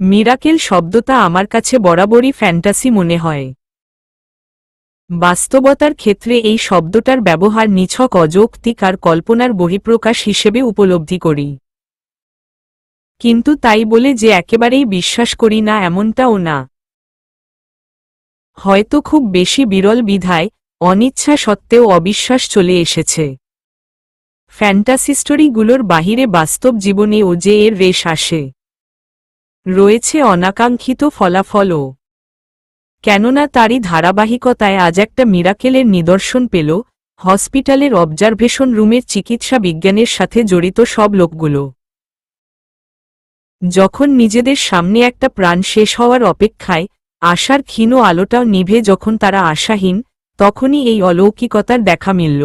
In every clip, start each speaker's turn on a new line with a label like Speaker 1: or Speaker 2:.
Speaker 1: Miracle শব্দটা আমার কাছে বরাবরই ফ্যান্টাসি মনে হয়। বাস্তবতার ক্ষেত্রে এই শব্দটার ব্যবহার নিছক অযৌক্তিক আর কল্পনার বহিঃপ্রকাশ হিসেবে উপলব্ধি করি। কিন্তু তাই বলে যে একেবারেই বিশ্বাস করি না এমনটাও না। হয়তো খুব বেশি বিরল বিধায় অনিচ্ছা সত্ত্বেও অবিশ্বাস চলে এসেছে। ফ্যান্টাসি স্টোরিগুলোর বাহিরে বাস্তব জীবনেও যে এর রেশ আসে, রয়েছে অনাকাঙ্ক্ষিত ফলাফলও। কেননা তারই ধারাবাহিকতায় আজ একটা মিরাকেলের নিদর্শন পেল হসপিটালের অবজারভেশন রুমের চিকিৎসা বিজ্ঞানের সাথে জড়িত সব লোকগুলো। যখন নিজেদের সামনে একটা প্রাণ শেষ হওয়ার অপেক্ষায় আশার ক্ষীণ আলোটাও নিভে যখন তারা আশাহীন, তখনই এই অলৌকিকতার দেখা মিলল।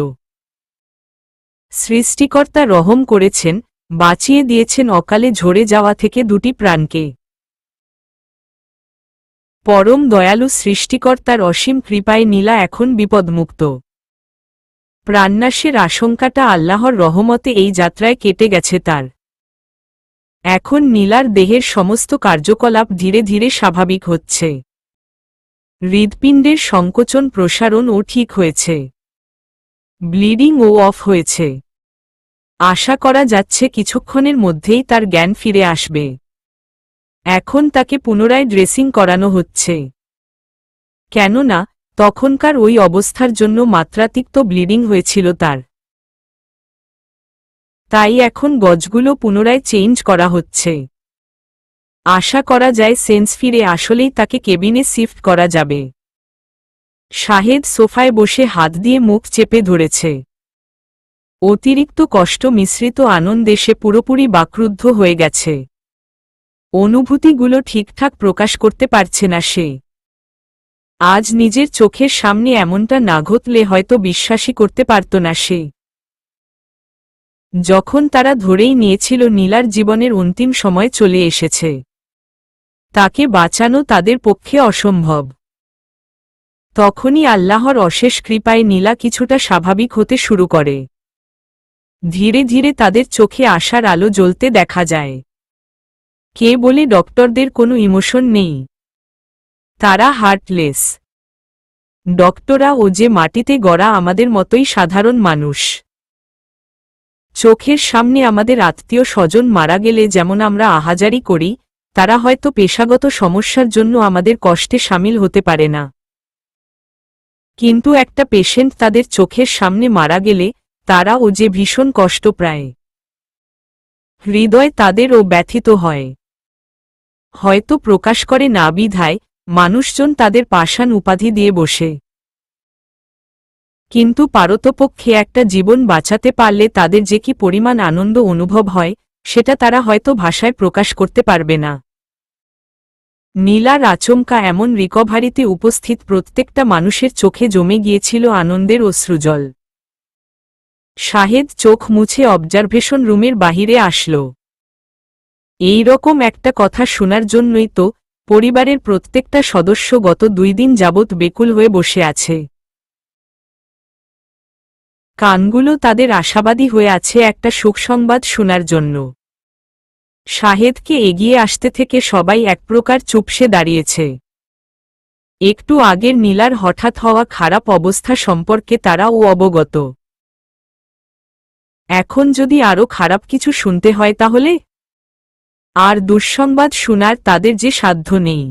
Speaker 1: সৃষ্টিকর্তা রহম করেছেন, বাঁচিয়ে দিয়েছেন অকালে ঝরে যাওয়া থেকে দুটি প্রাণকে। পরম দয়ালু সৃষ্টিকর্তার অসীম কৃপায় নীলা এখন বিপদমুক্ত। প্রাণনাশের আশঙ্কাটা আল্লাহর রহমতে এই যাত্রায় কেটে গেছে তার। এখন নীলার দেহের সমস্ত কার্যকলাপ ধীরে ধীরে স্বাভাবিক হচ্ছে। হৃৎপিণ্ডের সংকোচন প্রসারণও ঠিক হয়েছে। ব্লিডিংও অফ হয়েছে। আশা করা যাচ্ছে কিছুক্ষণের মধ্যেই তার জ্ঞান ফিরে আসবে। এখন তাকে পুনরায় ড্রেসিং করানো হচ্ছে। কেননা তখনকার ওই অবস্থার জন্য মাত্রাতিরিক্ত ব্লিডিং হয়েছিল তার। তাই এখন গজগুলো পুনরায় চেঞ্জ করা হচ্ছে। আশা করা যায় সেন্স ফিরে আসলেই তাকে কেবিনে শিফট করা যাবে। শাহেদ সোফায় বসে হাত দিয়ে মুখ চেপে ধরেছে। অতিরিক্ত কষ্ট মিশ্রিত আনন্দে সে পুরোপুরি বাকরুদ্ধ হয়ে গেছে। অনুভূতিগুলো ঠিকঠাক প্রকাশ করতে পারছে না সে। আজ নিজের চোখের সামনে এমনটা না ঘটলে হয়তো বিশ্বাসই করতে পারত না সে। যখন তারা ধরেই নিয়েছিল নীলার জীবনের অন্তিম সময় চলে এসেছে, তাকে বাঁচানো তাদের পক্ষে অসম্ভব, তখনই আল্লাহর অশেষ কৃপায় নীলা কিছুটা স্বাভাবিক হতে শুরু করে। ধীরে ধীরে তাদের চোখে আশার আলো জ্বলতে দেখা যায়। কে বলে ডক্টরদের কোনো ইমোশন নেই, তারা হার্টলেস। ডক্টররা ও যে মাটিতে গড়া আমাদের মতোই সাধারণ মানুষ। চোখের সামনে আমাদের আত্মীয় স্বজন মারা গেলে যেমন আমরা আহাজারি করি, তারা হয়তো পেশাগত সমস্যার জন্য আমাদের কষ্টে সামিল হতে পারে না। কিন্তু একটা পেশেন্ট তাদের চোখের সামনে মারা গেলে তারাও যে ভীষণ কষ্ট পায়। হৃদয় তাদেরও ব্যথিত হয়। হয়তো প্রকাশ করে না বিধায় মানুষজন তাদের পাষাণ উপাধি দিয়ে বসে। কিন্তু পারতপক্ষে একটা জীবন বাঁচাতে পারলে তাদের যে কি পরিমাণ আনন্দ অনুভব হয়, সেটা তারা হয়তো ভাষায় প্রকাশ করতে পারবে না। নীলার আচমকা এমন রিকভারিতে উপস্থিত প্রত্যেকটা মানুষের চোখে জমে গিয়েছিল আনন্দের অশ্রুজল। শাহেদ চোখ মুছে অবজারভেশন রুমের বাহিরে আসল। এই রকম একটা কথা শোনার জন্যই তো পরিবারের প্রত্যেকটা সদস্য গত 2 দিন যাবৎ বেকুল হয়ে বসে আছে। কানগুলো তাদের আশাবাদী হয়ে আছে একটা সুখসংবাদ শোনার জন্য। শাহেদকে এগিয়ে আসতে থেকে সবাই এক প্রকার চুপসে দাঁড়িয়েছে। একটু আগের নীলার হঠাৎ হওয়া খারাপ অবস্থা সম্পর্কে তারাও অবগত। এখন যদি আরও খারাপ কিছু শুনতে হয় তাহলে আর দুঃসংবাদ শোনার তাদের যে সাধ্য নেই।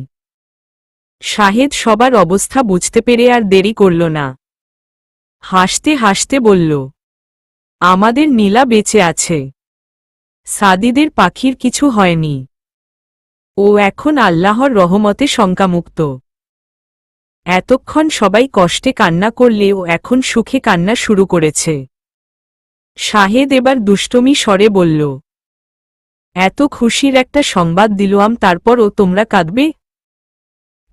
Speaker 1: শাহেদ সবার অবস্থা বুঝতে পেরে আর দেরি করল না। হাসতে হাসতে বলল, আমাদের নীলা বেঁচে আছে। সাদিদের পাখির কিছু হয়নি। ও এখন আল্লাহর রহমতে শঙ্কামুক্ত। এতক্ষণ সবাই কষ্টে কান্না করলেও এখন সুখে কান্না শুরু করেছে। শাহেদ এবার দুষ্টমি স্বরে বলল, এত খুশির একটা সংবাদ দিলাম তারপরও তোমরা কাঁদবে?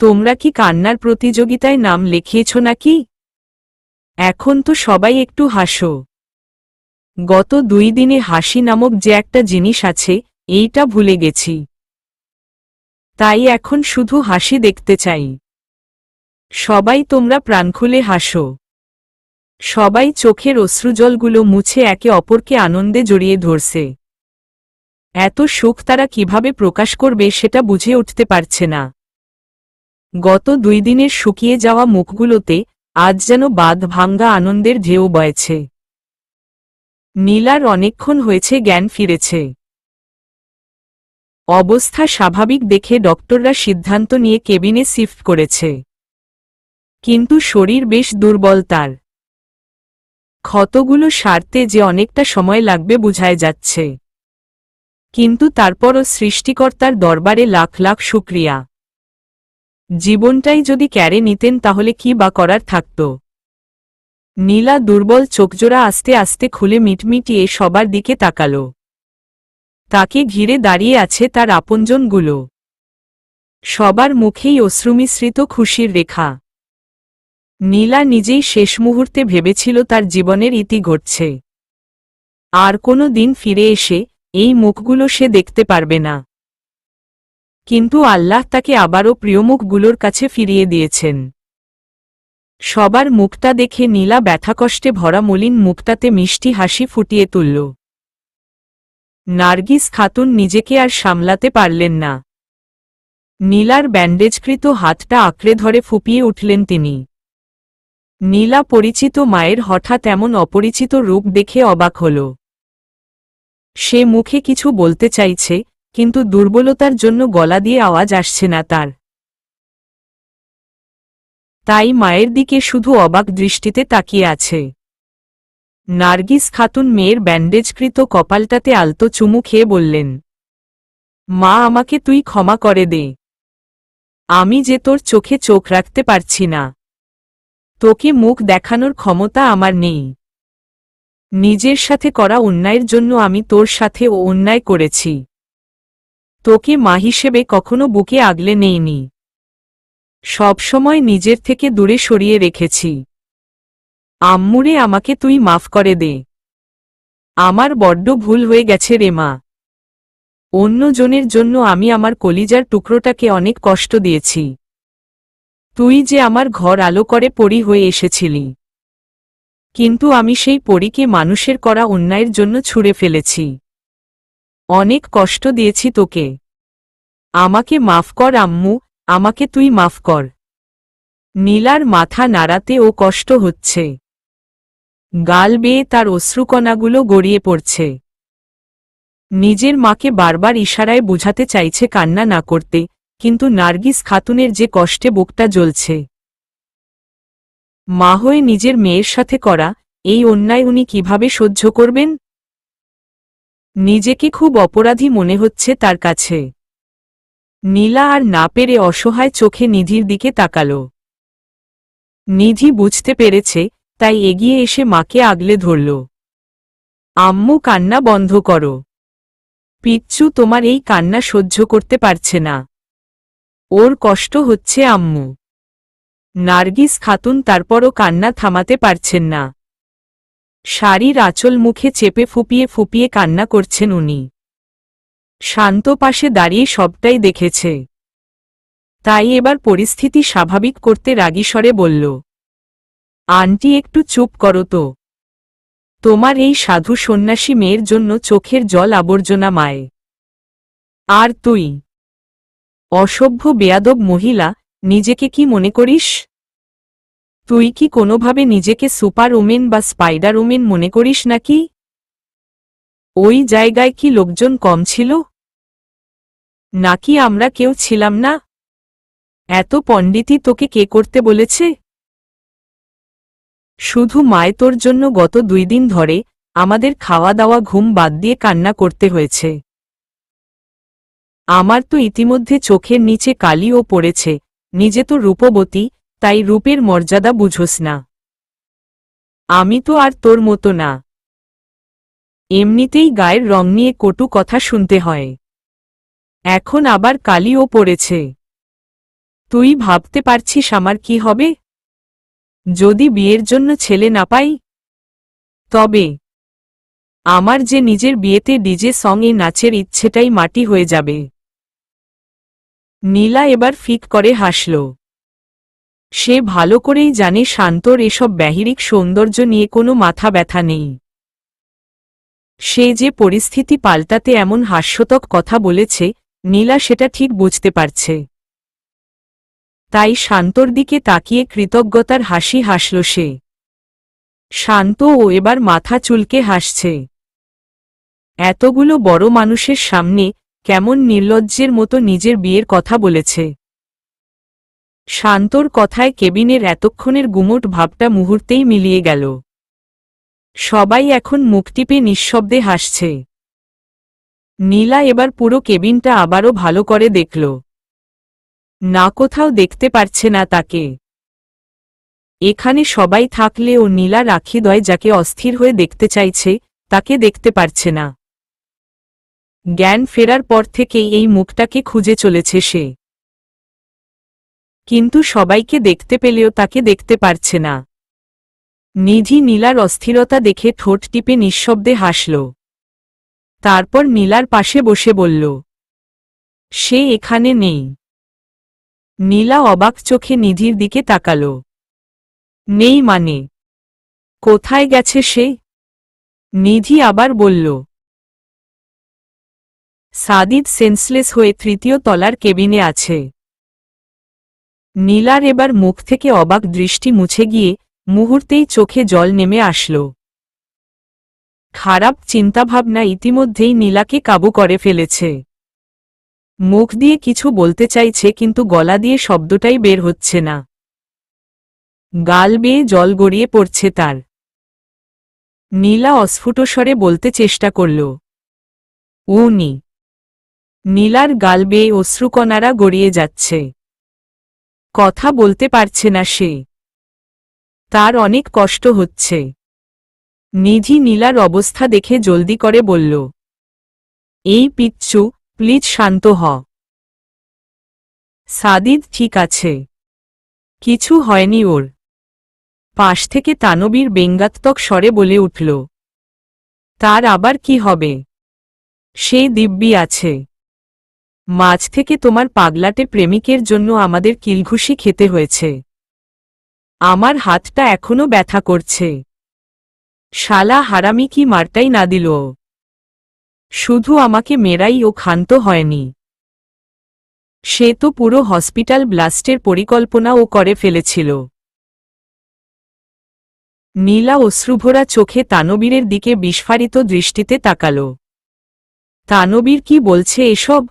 Speaker 1: তোমরা কি কান্নার প্রতিযোগিতায় নাম লিখিয়েছ নাকি? এখন তো সবাই একটু হাসো। গত 2 দিনে হাসি নামক যে একটা জিনিস আছে, এইটা ভুলে গেছি। তাই এখন শুধু হাসি দেখতে চাই। সবাই তোমরা প্রাণ খুলে হাসো। সবাই চোখের অশ্রুজলগুলো মুছে একে অপরকে আনন্দে জড়িয়ে ধরছে। এত সুখ তারা কিভাবে প্রকাশ করবে সেটা বুঝে উঠতে পারছে না। গত 2 দিনের শুকিয়ে যাওয়া মুখগুলোতে আজ যেন বাঁধ ভাঙ্গা আনন্দের ঢেউ বয়েছে। নীলার অনেকক্ষণ হয়েছে জ্ঞান ফিরেছে। অবস্থা স্বাভাবিক দেখে ডক্টররা সিদ্ধান্ত নিয়ে কেবিনে শিফট করেছে। কিন্তু শরীর বেশ দুর্বল তার। ক্ষতগুলো সারতে যে অনেকটা সময় লাগবে বোঝাই যাচ্ছে। কিন্তু তারপরও সৃষ্টিকর্তার দরবারে লাখ লাখ শুকরিয়া। জীবনটাই যদি কেড়ে নিতেন তাহলে কি বা করার থাকত। নীলা দুর্বল চোখজোড়া আস্তে আস্তে খুলে মিটমিটিয়ে সবার দিকে তাকাল। তাকে ঘিরে দাঁড়িয়ে আছে তার আপনজনগুলো। সবার মুখেই অশ্রুমিশ্রিত খুশির রেখা। নীলা নিজেই শেষ মুহূর্তে ভেবেছিল তার জীবনের ইতি ঘটছে। আর কোনো দিন ফিরে এসে এই মুখগুলো সে দেখতে পারবে না। কিন্তু আল্লাহ তাকে আবারও প্রিয় মুখগুলোর কাছে ফিরিয়ে দিয়েছেন। সবার মুখটা দেখে নীলা ব্যথাকষ্টে ভরা মলিন মুখটাতে মিষ্টি হাসি ফুটিয়ে তুলল। নার্গিস খাতুন নিজেকে আর সামলাতে পারলেন না। নীলার ব্যান্ডেজকৃত হাতটা আঁকড়ে ধরে ফুঁপিয়ে উঠলেন তিনি। নীলা পরিচিত মায়ের হঠাৎ এমন অপরিচিত রূপ দেখে অবাক হল। সে মুখে কিছু বলতে চাইছে, কিন্তু দুর্বলতার জন্য গলা দিয়ে আওয়াজ আসছে না তার। তাই মায়ের দিকে শুধু অবাক দৃষ্টিতে তাকিয়ে আছে। নার্গিস খাতুন মেয়ের ব্যান্ডেজকৃত কপালটাতে আলতো চুমু খেয়ে বললেন, মা আমাকে তুই ক্ষমা করে দে। আমি যে তোর চোখে চোখ রাখতে পারছি না। তোকে মুখ দেখানোর ক্ষমতা আমার নেই। নিজের সাথে করা অন্যায়ের জন্য আমি তোর সাথে ও অন্যায় করেছি। তোকে মা হিসেবে কখনো বুকে আগলে নেইনি। সবসময় নিজের থেকে দূরে সরিয়ে রেখেছি। আম্মুরে আমাকে তুই মাফ করে দে। আমার বড্ড ভুল হয়ে গেছে রে মা। অন্যজনের জন্য আমি আমার কলিজার টুকরোটাকে অনেক কষ্ট দিয়েছি। তুই যে আমার ঘর আলো করে পরী হয়ে এসেছিলি, কিন্তু আমি সেই পরীকে মানুষের করা অন্যায়ের জন্য ছুঁড়ে ফেলেছি। অনেক কষ্ট দিয়েছি তোকে। আমাকে মাফ কর আম্মু, আমাকে তুই মাফ কর। নীলার মাথা নাড়াতে ও কষ্ট হচ্ছে। গাল বেয়ে তার অশ্রুকণাগুলো গড়িয়ে পড়ছে। নিজের মাকে বারবার ইশারায় বোঝাতে চাইছে কান্না না করতে, কিন্তু নার্গিস খাতুনের যে কষ্টে বুকটা জ্বলছে। মা হয়ে নিজের মেয়ের সাথে করা এই অন্যায় উনি কিভাবে সহ্য করবেন? নিজেকে খুব অপরাধী মনে হচ্ছে তার কাছে। নীলা আর না পেরে অসহায় চোখে নিধির দিকে তাকাল। নিধি বুঝতে পেরেছে, তাই এগিয়ে এসে মাকে আগলে ধরল। আম্মু কান্না বন্ধ করো। পিচ্চু তোমার এই কান্না সহ্য করতে পারছে না। ওর কষ্ট হচ্ছে আম্মু। নার্গিস খাতুন তারপরও কান্না থামাতে পারছেন না। শাড়ির আঁচল মুখে চেপে ফুপিয়ে ফুপিয়ে কান্না করছেন উনি। শান্ত পাশে দাঁড়িয়ে সবটাই দেখেছে। তাই এবার পরিস্থিতি স্বাভাবিক করতে রাগী স্বরে বলল, আন্টি একটু চুপ করো তো। তোমার এই সাধু সন্ন্যাসী মেয়ের জন্য চোখের জল আবর্জনা মায়ে। আর তুই অসভ্য বেয়াদব মহিলা, নিজেকে কি মনে করিস? তুই কি কোনোভাবে নিজেকে সুপার ওমেন বা স্পাইডার ওমেন মনে করিস নাকি? ওই জায়গায় কি লোকজন কম ছিল? নাকি আমরা কেউ ছিলাম না? এত পণ্ডিতি তোকে কে করতে বলেছে? শুধু মায় তোর জন্য গত 2 দিন ধরে আমাদের খাওয়া দাওয়া ঘুম বাদ দিয়ে কান্না করতে হয়েছে। আমার তো ইতিমধ্যে চোখের নিচে কালিও পড়েছে। নিজে তো রূপবতী, তাই রূপের মর্যাদা বুঝোস না। আমি তো আর তোর মতো না। এমনিতেই গায়ের রং নিয়ে কটু কথা শুনতে হয়, এখন আবার কালিও পড়েছে। তুই ভাবতে পারছিস আমার কি হবে যদি বিয়ের জন্য ছেলে না পাই? তবে আমার যে নিজের বিয়েতে ডিজে সং এ নাচের ইচ্ছেটাই মাটি হয়ে যাবে। নীলা এবার ফিক করে হাসল। সে ভালো করেই জানে শান্তর এসব বাহিরিক সৌন্দর্য নিয়ে কোনো মাথা ব্যথা নেই। সে যে পরিস্থিতি পাল্টাতে এমন হাস্যতক কথা বলেছে নীলা সেটা ঠিক বুঝতে পারছে। তাই শান্তর দিকে তাকিয়ে কৃতজ্ঞতার হাসি হাসল সে। শান্তও এবার মাথা চুলকে হাসছে। এতগুলো বড় মানুষের সামনে কেমন নির্লজ্জের মতো নিজের বিয়ের কথা বলেছে। শান্তর কথায় কেবিনের এতক্ষণের গুমোট ভাবটা মুহূর্তেই মিলিয়ে গেল। সবাই এখন মুখ টিপে নিঃশব্দে হাসছে। নীলা এবার পুরো কেবিনটা আবারও ভালো করে দেখল। না, কোথাও দেখতে পারছে না তাকে। এখানে সবাই থাকলেও নীলা রাখিদয় যাকে অস্থির হয়ে দেখতে চাইছে তাকে দেখতে পারছে না। জ্ঞান ফেরার পর থেকেই এই মুখটাকে খুঁজে চলেছে সে, কিন্তু সবাইকে দেখতে পেলেও তাকে দেখতে পারছে না। নিধি নীলার অস্থিরতা দেখে ঠোঁট টিপে নিঃশব্দে হাসল। তারপর নীলার পাশে বসে বলল, সে এখানে নেই। নীলা অবাক চোখে নিধির দিকে তাকাল। নেই মানে? কোথায় গেছে সে? নিধি আবার বলল, সাদিদ সেন্সলেস হয়ে তৃতীয় তলার কেবিনে আছে। নীলার এবার মুখ থেকে অবাক দৃষ্টি মুছে গিয়ে মুহূর্তেই চোখে জল নেমে আসল। খারাপ চিন্তাভাবনা ইতিমধ্যেই নীলাকে কাবু করে ফেলেছে। মুখ দিয়ে কিছু বলতে চাইছে কিন্তু গলা দিয়ে শব্দটাই বের হচ্ছে না। গাল বেয়ে জল গড়িয়ে পড়ছে তার। নীলা অস্ফুট স্বরে বলতে চেষ্টা করল, উনি। নীলার গাল বেয়ে অশ্রুকণারা গড়িয়ে যাচ্ছে। কথা বলতে পারছে না সে। তার অনেক কষ্ট হচ্ছে। নিধি নীলার অবস্থা দেখে জলদি করে বলল, এই পিচ্চু, প্লিজ শান্ত হ। সাদিদ ঠিক আছে, কিছু হয়নি ওর। পাশ থেকে তানবীর ব্যঙ্গাত্মক স্বরে বলে উঠল, তার আবার কি হবে? সে দিব্যি আছে। মাঝ থেকে তোমার পাগলাটে প্রেমিকের জন্য আমাদের কিলঘুষি খেতে হয়েছে। আমার হাতটা এখনো ব্যথা করছে। শালা হারামি কি মারটাই না দিল। শুধু আমাকে মেরাই ও ক্ষান্ত হয়নি, সে তো পুরো হসপিটাল ব্লাস্টের পরিকল্পনাও করে ফেলেছিল। নীলা অশ্রুভরা চোখে তানবীরের দিকে বিস্ফারিত দৃষ্টিতে তাকাল। তানবীর কি বলছে এসব?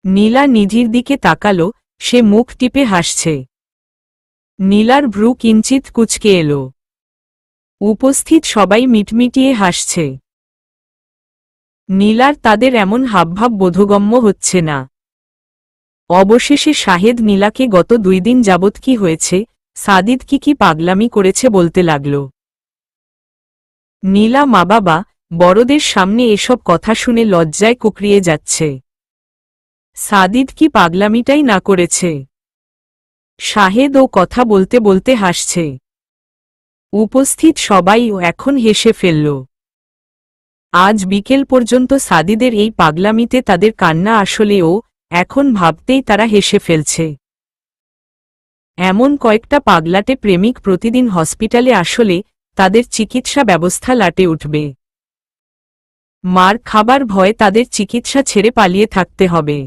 Speaker 1: নীলা নিধির দিকে তাকাল, সে মুখ টিপে হাসছে। নীলার ভ্রু কিঞ্চিত কুঁচকে এল। উপস্থিত সবাই মিটমিটিয়ে হাসছে। নীলার তাদের এমন হাবভাব বোধগম্য হচ্ছে না। অবশেষে শাহেদ নীলাকে গত 2 দিন যাবৎ কি হয়েছে, সাদিদ কি পাগলামি করেছে বলতে লাগল। নীলা মা বাবা বড়দের সামনে এসব কথা শুনে লজ্জায় কুকড়িয়ে যাচ্ছে। সাদিদ কি পাগলামিটাই না করেছে? শাহেদ ও কথা বলতে বলতে হাসছে। উপস্থিত সবাইও এখন হেসে ফেলল। আজ বিকেল পর্যন্ত সাদিদের এই পাগলামিতে তাদের কান্না আসলেও এখন ভাবতেই তারা হেসে ফেলছে। এমন কয়েকটা পাগলাটে প্রেমিক প্রতিদিন হসপিটালে আসলে তাদের চিকিৎসা ব্যবস্থা লাটে উঠবে। মার খাবার ভয়ে তাদের চিকিৎসা ছেড়ে পালিয়ে থাকতে হবে।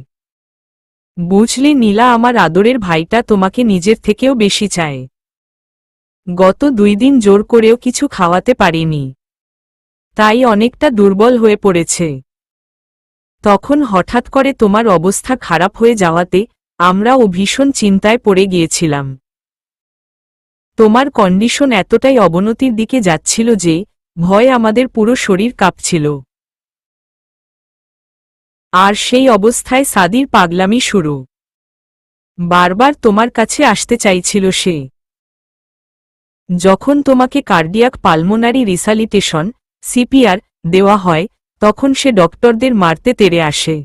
Speaker 1: বুঝলে নীলা, আমার আদরের ভাইটা তোমাকে নিজের থেকেও বেশি চায়। গত 2 দিন জোর করেও কিছু খাওয়াতে পারিনি, তাই অনেকটা দুর্বল হয়ে পড়েছে। তখন হঠাৎ করে তোমার অবস্থা খারাপ হয়ে যাওয়াতে আমরাও ভীষণ চিন্তায় পড়ে গিয়েছিলাম। তোমার কন্ডিশন এতটাই অবনতির দিকে যাচ্ছিল যে ভয়ে আমাদের পুরো শরীর কাঁপছিল। আর সেই অবস্থায় সাদির পাগলামি শুরু। বারবার তোমার কাছে আসতে চাইছিল সে। যখন তোমাকে কার্ডিয়াক পালমোনারি রিসালিটেশন সিপিআর দেওয়া হয় তখন সে ডক্টরদের মারতে তেড়ে আসে।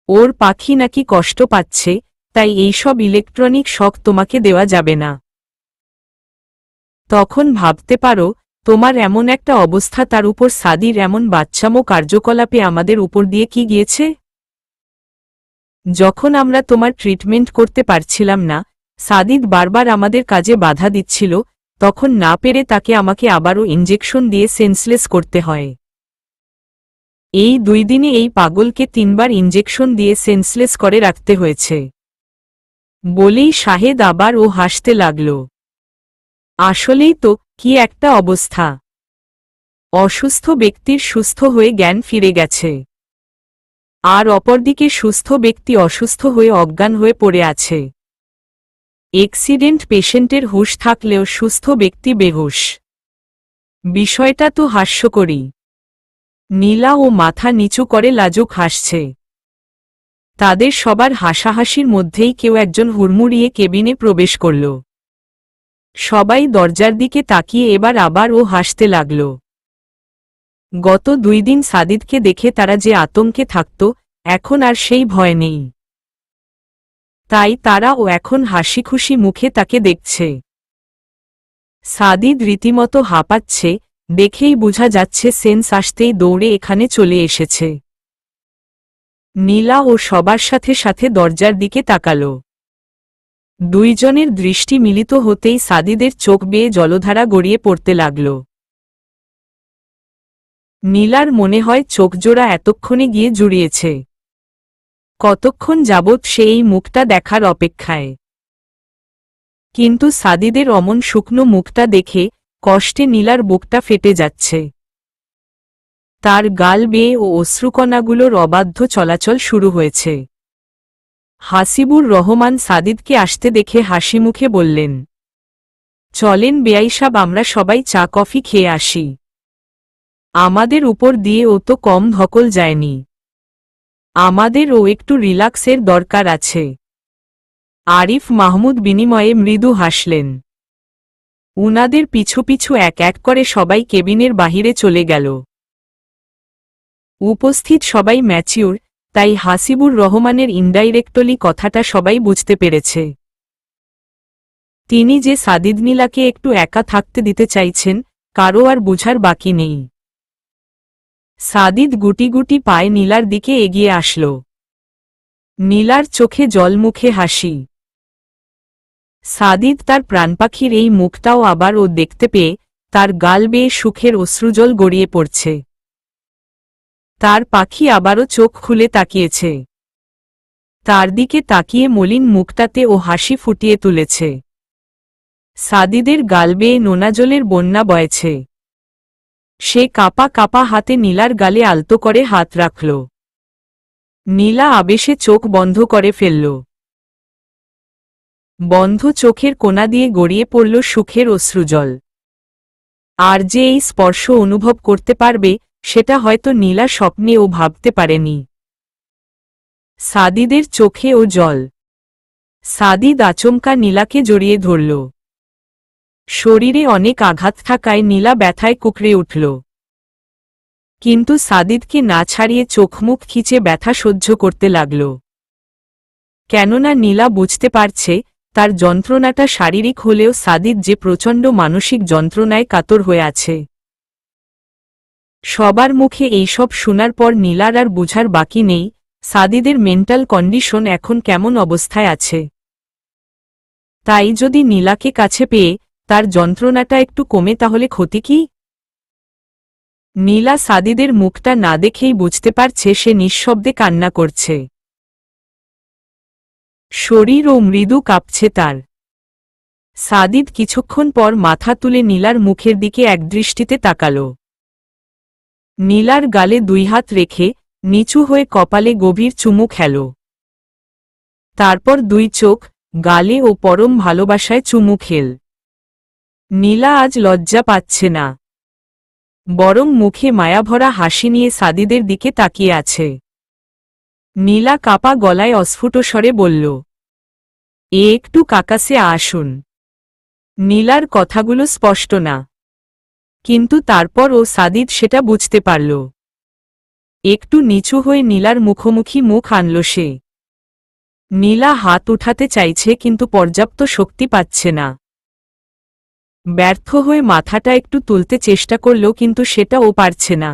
Speaker 1: ওর পাখি নাকি কষ্ট পাচ্ছে, তাই এইসব ইলেকট্রনিক শক তোমাকে দেওয়া যাবে না। তখন ভাবতে পারো তোমার এমন একটা অবস্থা, তার উপর সাদির এমন বাচ্চামো কার্যকলাপে আমাদের উপর দিয়ে কি গিয়েছে। যখন আমরা তোমার ট্রিটমেন্ট করতে পারছিলাম না, সাদিদ বারবার আমাদের কাজে বাধা দিচ্ছিল, তখন না পেরে তাকে আমাকে আবারও ইঞ্জেকশন দিয়ে সেন্সলেস করতে হয়। এই 2 দিনে এই পাগলকে 3বার ইঞ্জেকশন দিয়ে সেন্সলেস করে রাখতে হয়েছে। বলেই শাহেদ আবার ও হাসতে লাগল। আসলেই তো, কি একটা অবস্থা! অসুস্থ ব্যক্তির সুস্থ হয়ে জ্ঞান ফিরে গেছে, আর অপরদিকে সুস্থ ব্যক্তি অসুস্থ হয়ে অজ্ঞান হয়ে পড়ে আছে। অ্যাক্সিডেন্ট পেশেন্টের হুঁশ থাকলেও সুস্থ ব্যক্তি বেহুশ। বিষয়টা তো হাস্যকরী। নীলা ও মাথা নিচু করে লাজুক হাসছে। তাদের সবার হাসাহাসির মধ্যেই কেউ একজন হুড়মুড়িয়ে কেবিনে প্রবেশ করল। সবাই দরজার দিকে তাকিয়ে এবার আবার ও হাসতে লাগল। গত 2 দিন সাদিদকে দেখে তারা যে আতঙ্কে থাকত, এখন আর সেই ভয় নেই। তাই তারাও এখন হাসিখুশি মুখে তাকে দেখছে। সাদিদ রীতিমতো হাঁপাচ্ছে, দেখেই বোঝা যাচ্ছে সেন্স আসতেই দৌড়ে এখানে চলে এসেছে। নীলা ও সবার সাথে সাথে দরজার দিকে তাকাল। 2 জনের দৃষ্টি মিলিত হতেই সাদিদের চোখ বেয়ে জলধারা গড়িয়ে পড়তে লাগল। নীলার মনে হয় চোখজোড়া এতক্ষণে গিয়ে জুড়িয়েছে। কতক্ষণ যাবৎ সে এই মুখটা দেখার অপেক্ষায়। কিন্তু সাদিদের অমন শুকনো মুখটা দেখে কষ্টে নীলার বুকটা ফেটে যাচ্ছে। তার গাল বেয়ে ও অশ্রুকণাগুলোর অবাধ্য চলাচল শুরু হয়েছে। হাসিবুর রহমান সাদিদকে আসতে দেখে হাসিমুখে বললেন, চলেন বেয়াই সাব, আমরা সবাই চা কফি খেয়ে আসি। আমাদের উপর দিয়ে ও তো কম ধকল যায়নি, আমাদেরও একটু রিল্যাক্সের দরকার আছে। আরিফ মাহমুদ বিনিময়ে মৃদু হাসলেন। উনাদের পিছু পিছু এক এক করে সবাই কেবিনের বাহিরে চলে গেল। উপস্থিত সবাই ম্যাচিউর, তাই হাসিবুর রহমানের ইনডাইরেক্টলি কথাটা সবাই বুঝতে পেরেছে। তিনি যে সাদিদ নীলাকে একটু একা থাকতে দিতে চাইছেন, কারও আর বুঝার বাকি নেই। সাদিদ গুটি গুটি পায়ে নীলার দিকে এগিয়ে আসল। নীলার চোখে জল, মুখে হাসি। সাদিদ তার প্রাণপাখির এই মুখটাও আবার ও দেখতে পেয়ে তার গাল বেয়ে সুখের অশ্রুজল গড়িয়ে পড়ছে। তার পাখি আবারও চোখ খুলে তাকিয়েছে। তার দিকে তাকিয়ে মলিন মুখটাতে ও হাসি ফুটিয়ে তুলেছে। সাদিদের গাল বেয়ে নোনা জলের বন্যা বয়েছে। সে কাপা কাপা হাতে নীলার গালে আলতো করে হাত রাখল। নীলা আবেশে চোখ বন্ধ করে ফেলল। বন্ধ চোখের কোণা দিয়ে গড়িয়ে পড়ল সুখের অশ্রুজল। আর যে এই স্পর্শ অনুভব করতে পারবে, সেটা হয়তো নীলা স্বপ্নেও ভাবতে পারেনি। সাদিদের চোখে ও জল। সাদিদ আচমকা নীলাকে জড়িয়ে ধরল। শরীরে অনেক আঘাত থাকায় নীলা ব্যথায় কুকড়ে উঠল। কিন্তু সাদিদকে না ছাড়িয়ে চোখমুখ খিচে ব্যথা সহ্য করতে লাগল। কেননা নীলা বুঝতে পারছে, তার যন্ত্রণাটা শারীরিক হলেও সাদিদ যে প্রচণ্ড মানসিক যন্ত্রণায় কাতর হয়ে আছে। সবার মুখে এইসব শোনার পর নীলার আর বুঝার বাকি নেই সাদিদের মেন্টাল কন্ডিশন এখন কেমন অবস্থায় আছে। তাই যদি নীলাকে কাছে পেয়ে তার যন্ত্রণাটা একটু কমে তাহলে ক্ষতি কি? নীলা সাদিদের মুখটা না দেখেই বুঝতে পারছে সে নিঃশব্দে কান্না করছে। শরীর ও মৃদু কাঁপছে তার। সাদিদ কিছুক্ষণ পর মাথা তুলে নীলার মুখের দিকে একদৃষ্টিতে তাকাল। নীলার গালে 2 হাত রেখে নিচু হয়ে কপালে গভীর চুমু খেল। তারপর 2 চোখ, গালে ও পরম ভালোবাসায় চুমু খেল। নীলা আজ লজ্জা পাচ্ছে না, বরং মুখে মায়াভরা হাসি নিয়ে সাদিদের দিকে তাকিয়ে আছে। নীলা কাপা গলায় অস্ফুট স্বরে বলল, একটু কাকাসে আসুন। নীলার কথাগুলো স্পষ্ট না, কিন্তু তারপর ও সাদিদ সেটা বুঝতে পারল। একটু নিচু হয়ে নীলার মুখোমুখি মুখ আনল সে। নীলা হাত উঠাতে চাইছে কিন্তু পর্যাপ্ত শক্তি পাচ্ছে না। ব্যর্থ হয়ে মাথাটা একটু তুলতে চেষ্টা করল কিন্তু সেটা ও পারছে না।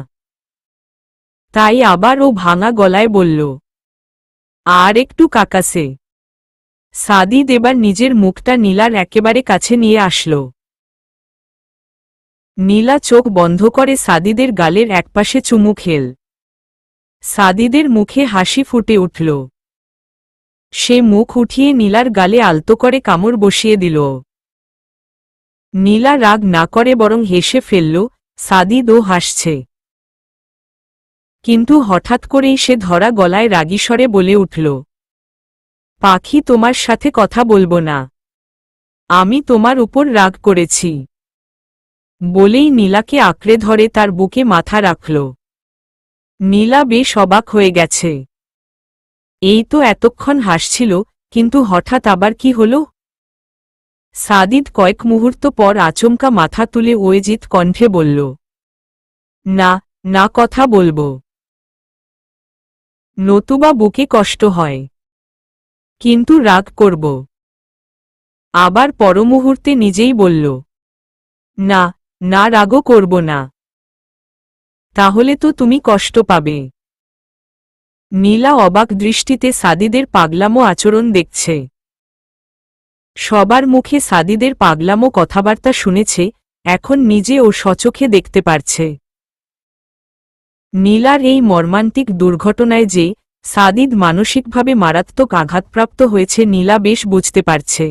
Speaker 1: তাই আবার ও ভাঙা গলায় বলল, আর একটু কাকাসে। সাদিদ এবার নিজের মুখটা নীলার একেবারে কাছে নিয়ে আসল। নীলা চোখ বন্ধ করে সাদিদের গালের একপাশে চুমু খেল। সাদিদের মুখে হাসি ফুটে উঠল। সে মুখ উঠিয়ে নীলার গালে আলতো করে কামড় বসিয়ে দিল। নীলা রাগ না করে বরং হেসে ফেলল, সাদিদও হাসছে। কিন্তু হঠাৎ করেই সে ধরা গলায় রাগী স্বরে বলে উঠল, পাখি, তোমার সাথে কথা বলবো না। আমি তোমার উপর রাগ করেছি। বলেই নীলাকে আঁকড়ে ধরে তার বুকে মাথা রাখল। নীলা বেশ অবাক হয়ে গেছে। এই তো এতক্ষণ হাসছিল, কিন্তু হঠাৎ আবার কি হল? সাদিদ কয়েক মুহূর্ত পর আচমকা মাথা তুলে ওয়েজিত কণ্ঠে বলল, না, না, কথা বলবো। নতুবা বুকে কষ্ট হয়। কিন্তু রাগ করব। আবার পরমুহূর্তে নিজেই বলল, না, না, রাগও করব না। তাহলে তো তুমি কষ্ট পাবে। নীলা অবাক দৃষ্টিতে সাদিদের পাগলামো আচরণ দেখছে। সবার মুখে সাদিদের পাগলামো কথাবার্তা শুনেছে, এখন নিজে ও স্বচোখে দেখতে পারছে। নীলার এই মর্মান্তিক দুর্ঘটনায় যে সাদিদ মানসিকভাবে মারাত্মক আঘাতপ্রাপ্ত হয়েছে নীলা বেশ বুঝতে পারছে।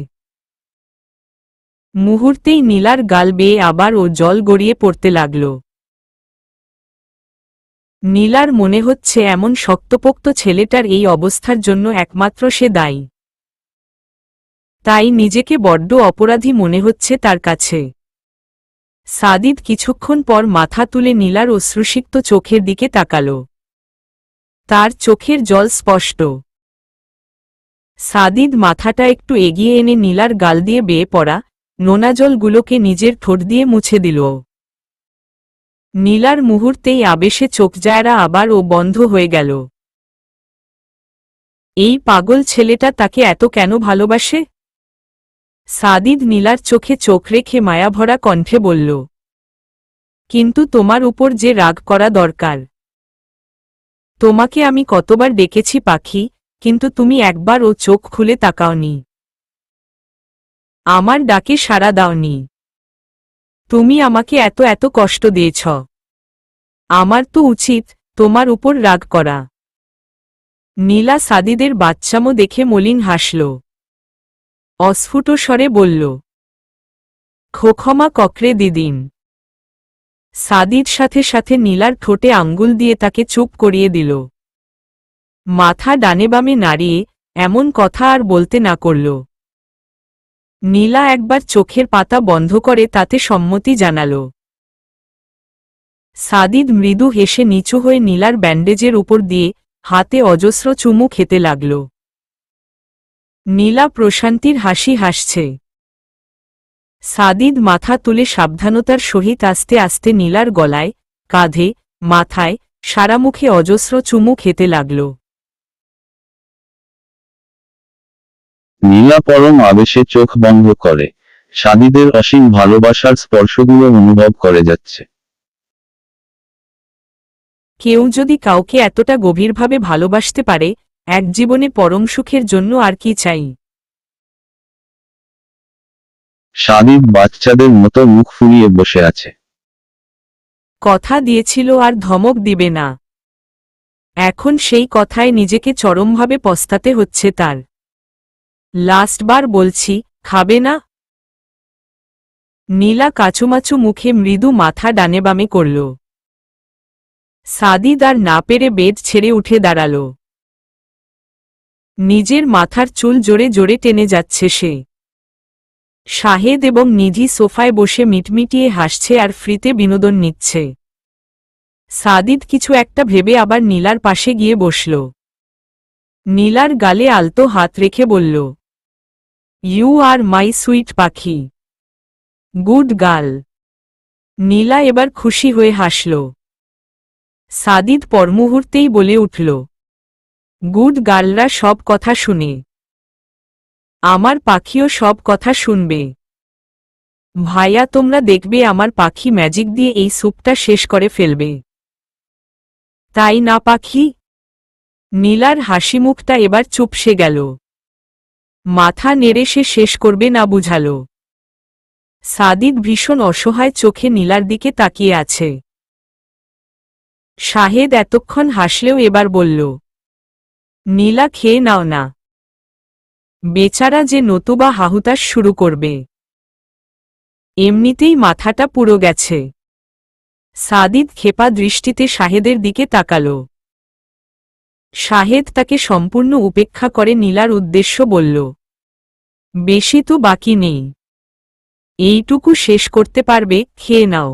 Speaker 1: মুহূর্তেই নীলার গাল বেয়ে আবার ও জল গড়িয়ে পড়তে লাগল। নীলার মনে হচ্ছে এমন শক্তপোক্ত ছেলেটার এই অবস্থার জন্য একমাত্র সে দায়ী। তাই নিজেকে বড্ড অপরাধী মনে হচ্ছে তার কাছে। সাদিদ কিছুক্ষণ পর মাথা তুলে নীলার অশ্রুসিক্ত চোখের দিকে তাকাল। তার চোখের জল স্পষ্ট। সাদিদ মাথাটা একটু এগিয়ে এনে নীলার গাল দিয়ে বেয়ে পড়া নোনা জলগুলোকে নিজের ঠোঁট দিয়ে মুছে দিল। নীলার মুহূর্তেই আবেশে চোখজায়রা আবার ও বন্ধ হয়ে গেল। এই পাগল ছেলেটা তাকে এত কেন ভালোবাসে? সাদিদ নীলার চোখে চোখ রেখে মায়াভরা কণ্ঠে বলল, কিন্তু তোমার উপর যে রাগ করা দরকার। তোমাকে আমি কতবার ডেকেছি পাখি, কিন্তু তুমি একবার ও চোখ খুলে তাকাওনি। আমার ডাকে সাড়া দাওনি। তুমি আমাকে এত এত কষ্ট দিয়েছ। আমার তো উচিত তোমার উপর রাগ করা। নীলা সাদিদের বাচ্চামো দেখে মলিন হাসল। অস্ফুট স্বরে বলল, ক্ষমা ককরে দিদিন। সাদিদ সাথে সাথে নীলার ঠোঁটে আঙ্গুল দিয়ে তাকে চুপ করিয়ে দিল। মাথা ডানে বামে নাড়িয়ে এমন কথা আর বলতে না করল। নীলা একবার চোখের পাতা বন্ধ করে তাতে সম্মতি জানাল। সাদিদ মৃদু হেসে নিচু হয়ে নীলার ব্যান্ডেজের উপর দিয়ে হাতে অজস্র চুমু খেতে লাগল। নীলা প্রশান্তির হাসি হাসছে। সাদিদ মাথা তুলে সাবধানতার সহিত আস্তে আস্তে নীলার গলায়, কাঁধে, মাথায়, সারা মুখে অজস্র চুমু খেতে লাগল।
Speaker 2: নীলা পরম আবেশে চোখ বন্ধ করে সাদিদের অসীম ভালোবাসার স্পর্শগুলো অনুভব করে যাচ্ছে।
Speaker 1: কেউ যদি কাউকে এতটা গভীরভাবে ভালোবাসতে পারে, এক জীবনে পরম সুখের জন্য আর কি চাই?
Speaker 2: সাদিদ বাচ্চাদের মতো মুখ ফুলিয়ে বসে আছে।
Speaker 1: কথা দিয়েছিল আর ধমক দিবে না। এখন সেই কথায় নিজেকে চরমভাবে পস্তাতে হচ্ছে তার। লাস্টবার বলছি, খাবে না? নীলা কাচুমাচু মুখে মৃদু মাথা ডানে বামে করল। সাদিদ আর না পেরে বেড ছেড়ে উঠে দাঁড়াল। নিজের মাথার চুল জোরে জোরে টেনে যাচ্ছে সে। শাহেদ এবং নিধি সোফায় বসে মিটমিটিয়ে হাসছে আর ফ্রিতে বিনোদন নিচ্ছে। সাদিদ কিছু একটা ভেবে আবার নীলার পাশে গিয়ে বসল। নীলার গালে আলতো হাত রেখে বলল, ইউ আর মাই সুইট পাখি। Good girl. নীলা এবার খুশি হয়ে হাসল। সাদিদ পরমুহূর্তেই বলে উঠল, গুড গার্লরা সব কথা শুনে। আমার পাখিও সব কথা শুনবে। ভাইয়া, তোমরা দেখবে আমার পাখি ম্যাজিক দিয়ে এই স্যুপটা শেষ করে ফেলবে। তাই না পাখি? নীলার হাসিমুখটা এবার চুপসে গেল। মাথা নেড়ে সে শেষ করবে না বুঝাল। সাদিদ ভীষণ অসহায় চোখে নীলার দিকে তাকিয়ে আছে। শাহেদ এতক্ষণ হাসলেও এবার বলল, নীলা খেয়ে নাও না, বেচারা যে নতুবা হাহুতাশ শুরু করবে, এমনিতেই মাথাটা পুরো গেছে। সাদিদ ক্ষেপা দৃষ্টিতে শাহেদের দিকে তাকাল। শাহেদ তাকে সম্পূর্ণ উপেক্ষা করে নীলার উদ্দেশ্য বলল, বেশি তো বাকি নেই, এইটুকু শেষ করতে পারবে, খেয়ে নাও।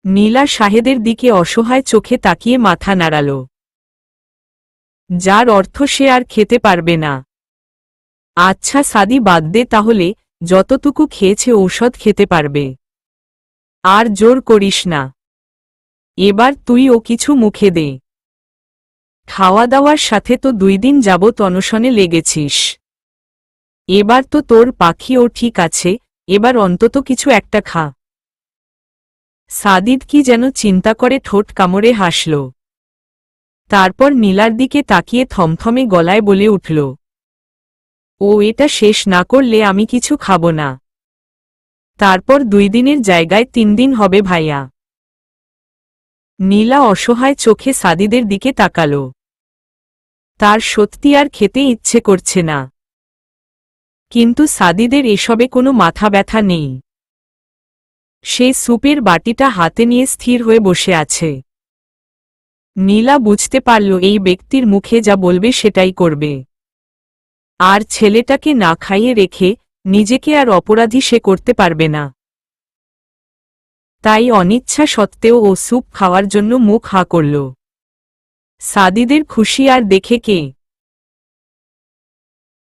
Speaker 1: নীলা শাহেদের দিকে অসহায় চোখে তাকিয়ে মাথা নাড়াল, যার অর্থ সে আর খেতে পারবে না। আচ্ছা সাদি, বাদ দে তাহলে, যতটুকু খেয়েছে ঔষধ খেতে পারবে, আর জোর করিস না। এবার তুইও কিছু মুখে দে। খাওয়া দাওয়ার সাথে তো 2 দিন যাবত অনশনে লেগেছিস, এবার তো তোর পাখিও ঠিক আছে, এবার অন্তত কিছু একটা খা। সাদিদ কি যেন চিন্তা করে ঠোঁট কামড়ে হাসল, তারপর নীলার দিকে তাকিয়ে থমথমে গলায় বলে উঠল, ও এটা শেষ না করলে আমি কিছু খাব না। তারপর 2 দিনের জায়গায় 3 দিন হবে ভাইয়া। নীলা অসহায় চোখে সাদিদের দিকে তাকাল, তার সত্যি আর খেতে ইচ্ছে করছে না। কিন্তু সাদিদের এসবে কোনো মাথা ব্যথা নেই। সে স্যুপের বাটিটা হাতে নিয়ে স্থির হয়ে বসে আছে। নীলা বুঝতে পারল এই ব্যক্তির মুখে যা বলবে সেটাই করবে, আর ছেলেটাকে না খাইয়ে রেখে নিজেকে আর অপরাধী সে করতে পারবে না। তাই অনিচ্ছা সত্ত্বেও ও স্যুপ খাওয়ার জন্য মুখ হা করল। সাদিদের খুশি আর দেখে কে,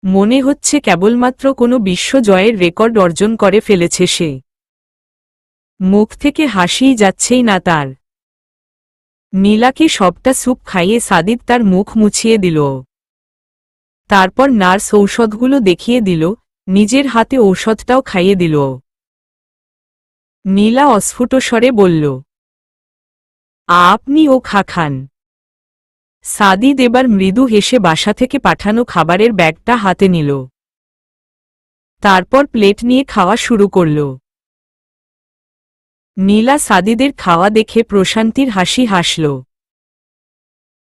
Speaker 1: মনে হচ্ছে কেবলমাত্র কোনো বিশ্ব জয়ের রেকর্ড অর্জন করে ফেলেছে সে। মুখ থেকে হাসিই যাচ্ছেই না তার। নীলাকে সবটা স্যুপ খাইয়ে সাদিদ তার মুখ মুছিয়ে দিল। তারপর নার্স ঔষধগুলো দেখিয়ে দিল, নিজের হাতে ঔষধটাও খাইয়ে দিল। নীলা অস্ফুট স্বরে বলল, আপনি ও খান। সাদিদ এবার মৃদু হেসে বাসা থেকে পাঠানো খাবারের ব্যাগটা হাতে নিল। তারপর প্লেট নিয়ে খাওয়া শুরু করল। নীলা সাদিদের খাওয়া দেখে প্রশান্তির হাসি হাসল।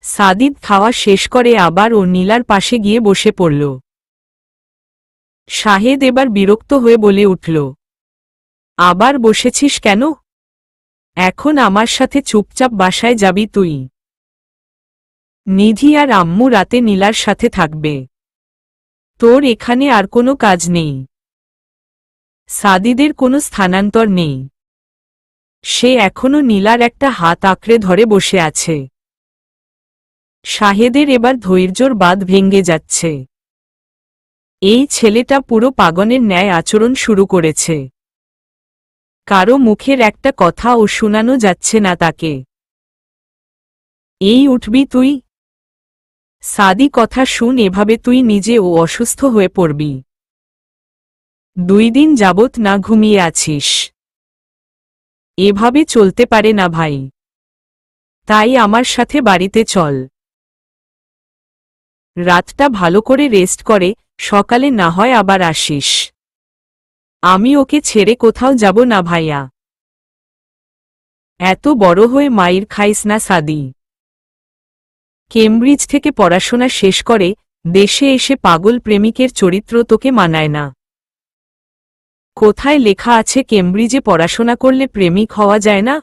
Speaker 1: সাদিদ খাওয়া শেষ করে আবার ও নীলার পাশে গিয়ে বসে পড়ল। শাহেদ এবার বিরক্ত হয়ে বলে উঠল, আবার বসেছিস কেন? এখন আমার সাথে চুপচাপ বাসায় যাবি তুই। নিধি আর আম্মু রাতে নীলার সাথে থাকবে, তোর এখানে আর কোনো কাজ নেই। সাদিদের কোনো স্থানান্তর নেই, সে এখনো নীলার একটা হাত আঁকড়ে ধরে বসে আছে। শাহেদের এবার ধৈর্যর বাঁধ ভেঙে যাচ্ছে। এই ছেলেটা পুরো পাগলের ন্যায় আচরণ শুরু করেছে। কারো মুখের একটা কথাও শোনানো যাচ্ছে না তাকে। এই উঠবি তুই? সাদি কথা শুন, এভাবে তুই নিজেও অসুস্থ হয়ে পড়বি। 2 দিন যাবত না ঘুমিয়ে আছিস, এভাবে চলতে পারে না ভাই। তাই আমার সাথে বাড়িতে চল, রাতটা ভালো করে রেস্ট করে সকালে না হয় আবার আসিস। আমি ওকে ছেড়ে কোথাও যাব না ভাইয়া। এত বড় হয়ে মাইর খাইস না সাদি। কেমব্রিজ থেকে পড়াশোনা শেষ করে দেশে এসে পাগল প্রেমিকের চরিত্র তোকে মানায় না। কোথায় লেখা আছে কেমব্রিজে পড়াশোনা করলে প্রেমিক হওয়া যায় না?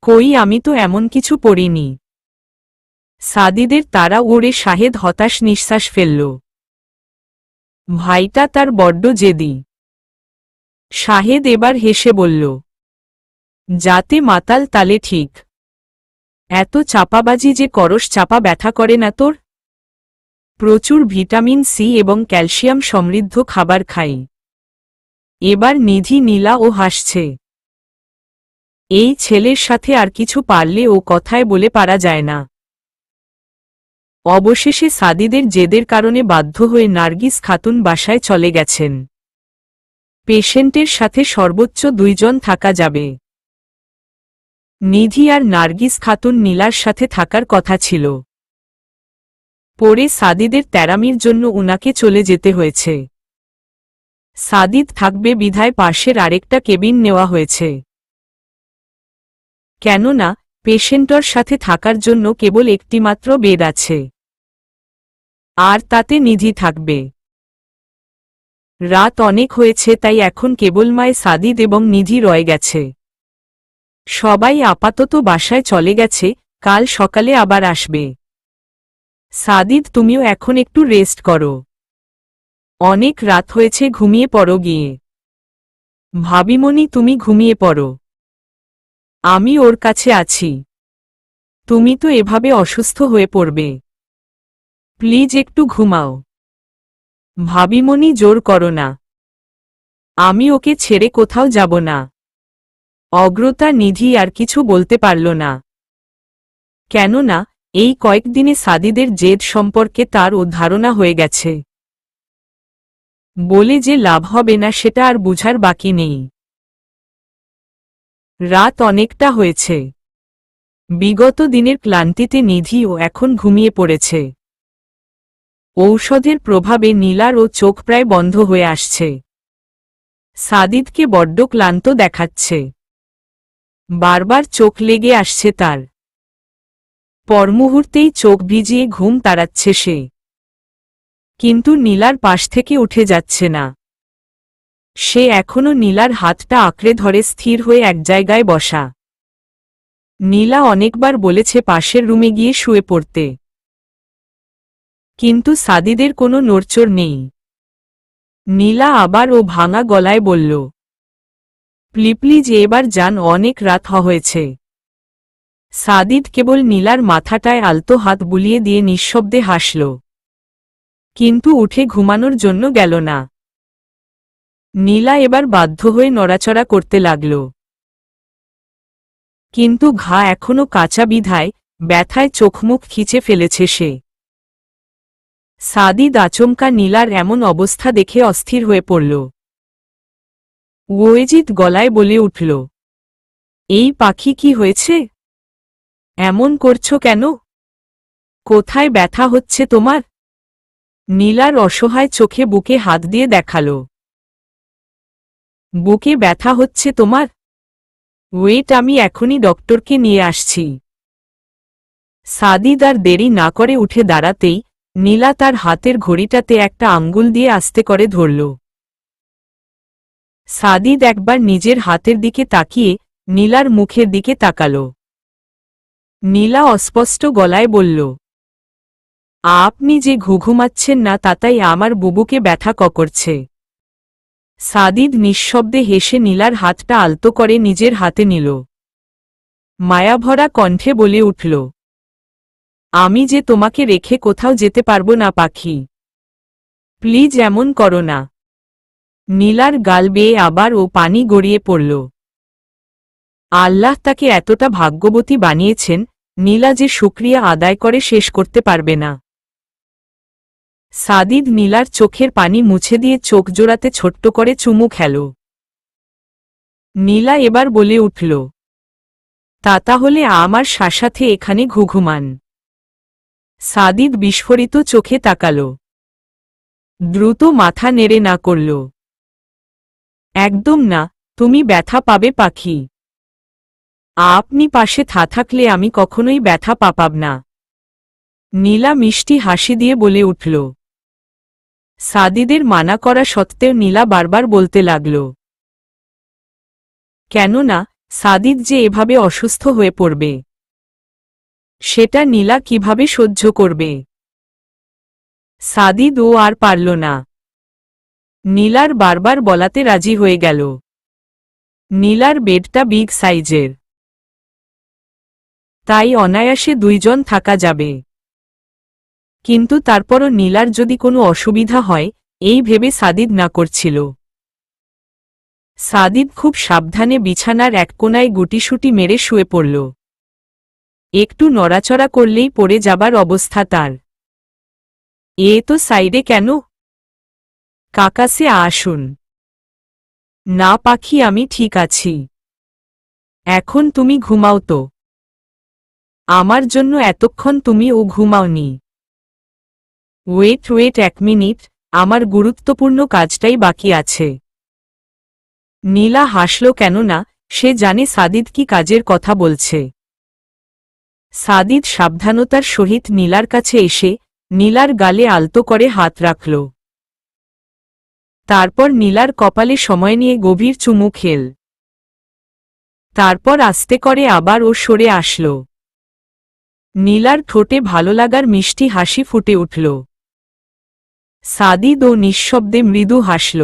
Speaker 1: কই, আমি তো এমন কিছু পড়িনি। সাদিদের তাড়া উড়ে শাহেদ হতাশ নিঃশ্বাস ফেলল। ভাইটা তার বড্ড জেদি। শাহেদ এবার হেসে বলল, যাতে মাতাল তালে ঠিক। এত চাপাবাজি যে করস, চাপা ব্যথা করে না তোর? প্রচুর ভিটামিন সি এবং ক্যালসিয়াম সমৃদ্ধ খাবার খাই। এবার নিধি, নীলা ও হাসছে। এই ছেলের সাথে আর কিছু পারলে ও কথায় বলে পারা যায় না। অবশেষে সাদিদের জেদের কারণে বাধ্য হয়ে নার্গিস খাতুন বাসায় চলে গেছেন। পেশেন্টের সাথে সর্বোচ্চ 2 জন থাকা যাবে। নিধি আর নার্গিস খাতুন নীলার সাথে থাকার কথা ছিল। পরে সাদিদের তেরামির জন্য উনাকে চলে যেতে হয়েছে। সাদিদ থাকবে বিধায় পাশের আরেকটা কেবিন নেওয়া হয়েছে। কেননা পেশেন্টর সাথে থাকার জন্য কেবল একটিমাত্র বেড আছে, আর তাতে নিধি থাকবে। রাত অনেক হয়েছে, তাই এখন কেবল মায়ে সাদিদ এবং নিধি রয়ে গেছে। সবাই আপাতত বাসায় চলে গেছে, কাল সকালে আবার আসবে। সাদিদ, তুমিও এখন একটু রেস্ট করো, অনেক রাত হয়েছে, ঘুমিয়ে পড়ো গিয়ে। ভাবিমণি, তুমি ঘুমিয়ে পড়ো, আমি ওর কাছে আছি। তুমি তো এভাবে অসুস্থ হয়ে পড়বে, প্লিজ একটু ঘুমাও। ভাবিমণি, জোর করো না, আমি ওকে ছেড়ে কোথাও যাব না। অগ্রতা নিধি আর কিছু বলতে পারল না, কেননা এই কয়েকদিনে সাদিদের জেদ সম্পর্কে তার ও ধারণা হয়ে গেছে। বলে যে লাভ হবে না সেটা আর বুঝার বাকি নেই। রাত অনেকটা হয়েছে, বিগত দিনের ক্লান্তিতে নিধিও এখন ঘুমিয়ে পড়েছে। ঔষধের প্রভাবে নীলার ও চোখ প্রায় বন্ধ হয়ে আসছে। সাদিদকে বড্ড ক্লান্ত দেখাচ্ছে, বারবার চোখ লেগে আসছে তার। পরমুহূর্তেই চোখ ভিজিয়ে ঘুম তাড়াচ্ছে সে, কিন্তু নীলার পাশ থেকে উঠে যাচ্ছে না। সে এখনো নীলার হাতটা আঁকড়ে ধরে স্থির হয়ে এক জায়গায় বসা। নীলা অনেকবার বলেছে পাশের রুমে গিয়ে শুয়ে পড়তে, কিন্তু সাদিদের কোনো নড়চড় নেই। নীলা আবার ও ভাঙা গলায় বলল, প্লিজ এবার যান, অনেক রাত হয়েছে। সাদিদ কেবল নীলার মাথাটায় আলতো হাত বুলিয়ে দিয়ে নিঃশব্দে হাসল, কিন্তু উঠে ঘুমানোর জন্য গেল না। নীলা এবার বাধ্য হয়ে নড়াচড়া করতে লাগল, কিন্তু ঘা এখনো কাঁচা বিধায় ব্যথায় চোখমুখ খিচে ফেলেছে সে। সাদিদ আচমকা নীলার এমন অবস্থা দেখে অস্থির হয়ে পড়ল। ওয়েজিদ গলায় বলে উঠল, এই পাখি, কি হয়েছে? এমন করছো কেন? কোথায় ব্যথা হচ্ছে তোমার? নীলার অসহায় চোখে বুকে হাত দিয়ে দেখাল। বুকে ব্যথা হচ্ছে তোমার? ওয়েট, আমি এখনই ডক্টরকে নিয়ে আসছি। সাদিদ আর দেরি না করে উঠে দাঁড়াতেই নীলা তার হাতের ঘড়িটাতে একটা আঙ্গুল দিয়ে আস্তে করে ধরল। সাদিদ একবার নিজের হাতের দিকে তাকিয়ে নীলার মুখের দিকে তাকাল। নীলা অস্পষ্ট গলায় বলল, আপনি যে ঘুঘুমাচ্ছেন না তাতাই আমার বুবুকে ব্যথা করছে। সাদিদ নিঃশব্দে হেসে নীলার হাতটা আলতো করে নিজের হাতে নিল। মায়াভরা কণ্ঠে বলে উঠল, আমি যে তোমাকে রেখে কোথাও যেতে পারবো না পাখি, প্লিজ এমন করো না। নীলার গাল বেয়ে আবার ও পানি গড়িয়ে পড়ল। আল্লাহ তাকে এতটা ভাগ্যবতী বানিয়েছেন, নীলা যে শুকরিয়া আদায় করে শেষ করতে পারবে না। সাদিদ নীলার চোখের পানি মুছে দিয়ে চোখ জোড়াতে ছোট্ট করে চুমু খেল। নীলা এবার বলে উঠল, তাহলে আমার সাথে এখানে ঘুঘুমান। সাদিদ বিস্ফোরিত চোখে তাকাল, দ্রুত মাথা নেড়ে না করল। একদম না, তুমি ব্যথা পাবে পাখি। আপনি পাশে থাকলে আমি কখনোই ব্যথা পাপাব না। নীলা মিষ্টি হাসি দিয়ে বলে উঠল। সাদিদের মানা করা সত্ত্বেও নীলা বারবার বলতে লাগল, কেননা সাদিদ যে এভাবে অসুস্থ হয়ে পড়বে সেটা নীলা কিভাবে সহ্য করবে। সাদিদ ও আর পারল না, নীলার বারবার বলাতে রাজি হয়ে গেল। নীলার বেডটা বিগ সাইজের, তাই অনায়াসে দুইজন থাকা যাবে। কিন্তু তারপরও নীলার যদি কোনো অসুবিধা হয় এই ভেবে সাদিদ না করছিল। সাদিদ খুব সাবধানে বিছানার এক কোনায় গুটিসুটি মেরে শুয়ে পড়ল। একটু নড়াচড়া করলেই পড়ে যাবার অবস্থা তার। এ তো সাইডে কেন? কাকাসে আসুন। না পাখি, আমি ঠিক আছি, এখন তুমি ঘুমাও তো। আমার জন্য এতক্ষণ তুমি ও ঘুমাওনি। ওয়েট 1 মিনিট, আমার গুরুত্বপূর্ণ কাজটাই বাকি আছে। নীলা হাসল, কেননা সে জানে সাদিদ কি কাজের কথা বলছে। সাদিদ সাবধানতার সহিত নীলার কাছে এসে নীলার গালে আলতো করে হাত রাখল। তারপর নীলার কপালে সময় নিয়ে গভীর চুমু খেল। তারপর আস্তে করে আবার ও সরে আসল। নীলার ঠোঁটে ভালো লাগার মিষ্টি হাসি ফুটে উঠল। সাদিদ ও নিঃশব্দে মৃদু হাসল।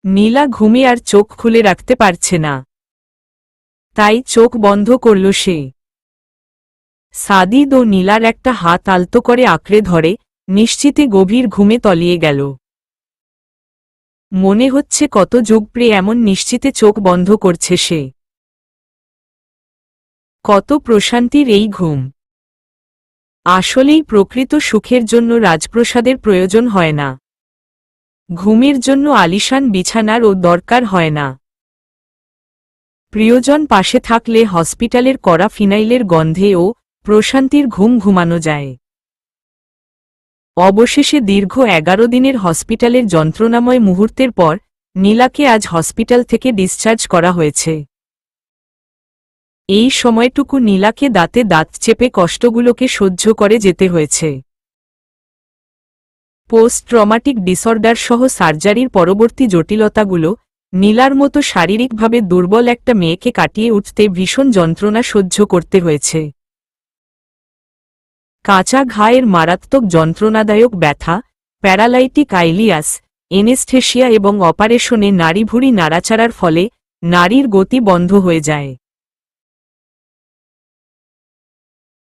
Speaker 1: নীলা ঘুমে আর চোখ খুলে রাখতে পারছে না, তাই চোখ বন্ধ করল সে। সাদিদ ও নীলার একটা হাত আলতো করে আঁকড়ে ধরে নিশ্চিতে গভীর ঘুমে তলিয়ে গেল। মনে হচ্ছে কত যুগ পরে এমন নিশ্চিতে চোখ বন্ধ করছে সে। কত প্রশান্তির এই ঘুম। আসলেই প্রকৃত সুখের জন্য রাজপ্রসাদের প্রয়োজন হয় না। ঘুমের জন্য আলিশান বিছানারও দরকার হয় না। প্রিয়জন পাশে থাকলে হসপিটালের কড়া ফিনাইলের গন্ধে ও প্রশান্তির ঘুম ঘুমানো যায়। অবশেষে দীর্ঘ 11 দিনের হসপিটালের যন্ত্রণাময় মুহূর্তের পর নীলাকে আজ হসপিটাল থেকে ডিসচার্জ করা হয়েছে। এই সময়টুকু নীলাকে দাঁতে দাঁত চেপে কষ্টগুলোকে সহ্য করে যেতে হয়েছে। পোস্ট ট্রমাটিক ডিসঅর্ডার সহ সার্জারির পরবর্তী জটিলতাগুলো নীলার মতো শারীরিকভাবে দুর্বল একটা মেয়েকে কাটিয়ে উঠতে ভীষণ যন্ত্রণা সহ্য করতে হয়েছে। কাঁচা ঘায়ের মারাত্মক যন্ত্রণাদায়ক ব্যথা, প্যারালাইটিক আইলিয়াস, এনেস্থেশিয়া এবং অপারেশনে নাড়িভুড়ি নাড়াচাড়ার ফলে নারীর গতি বন্ধ হয়ে যায়।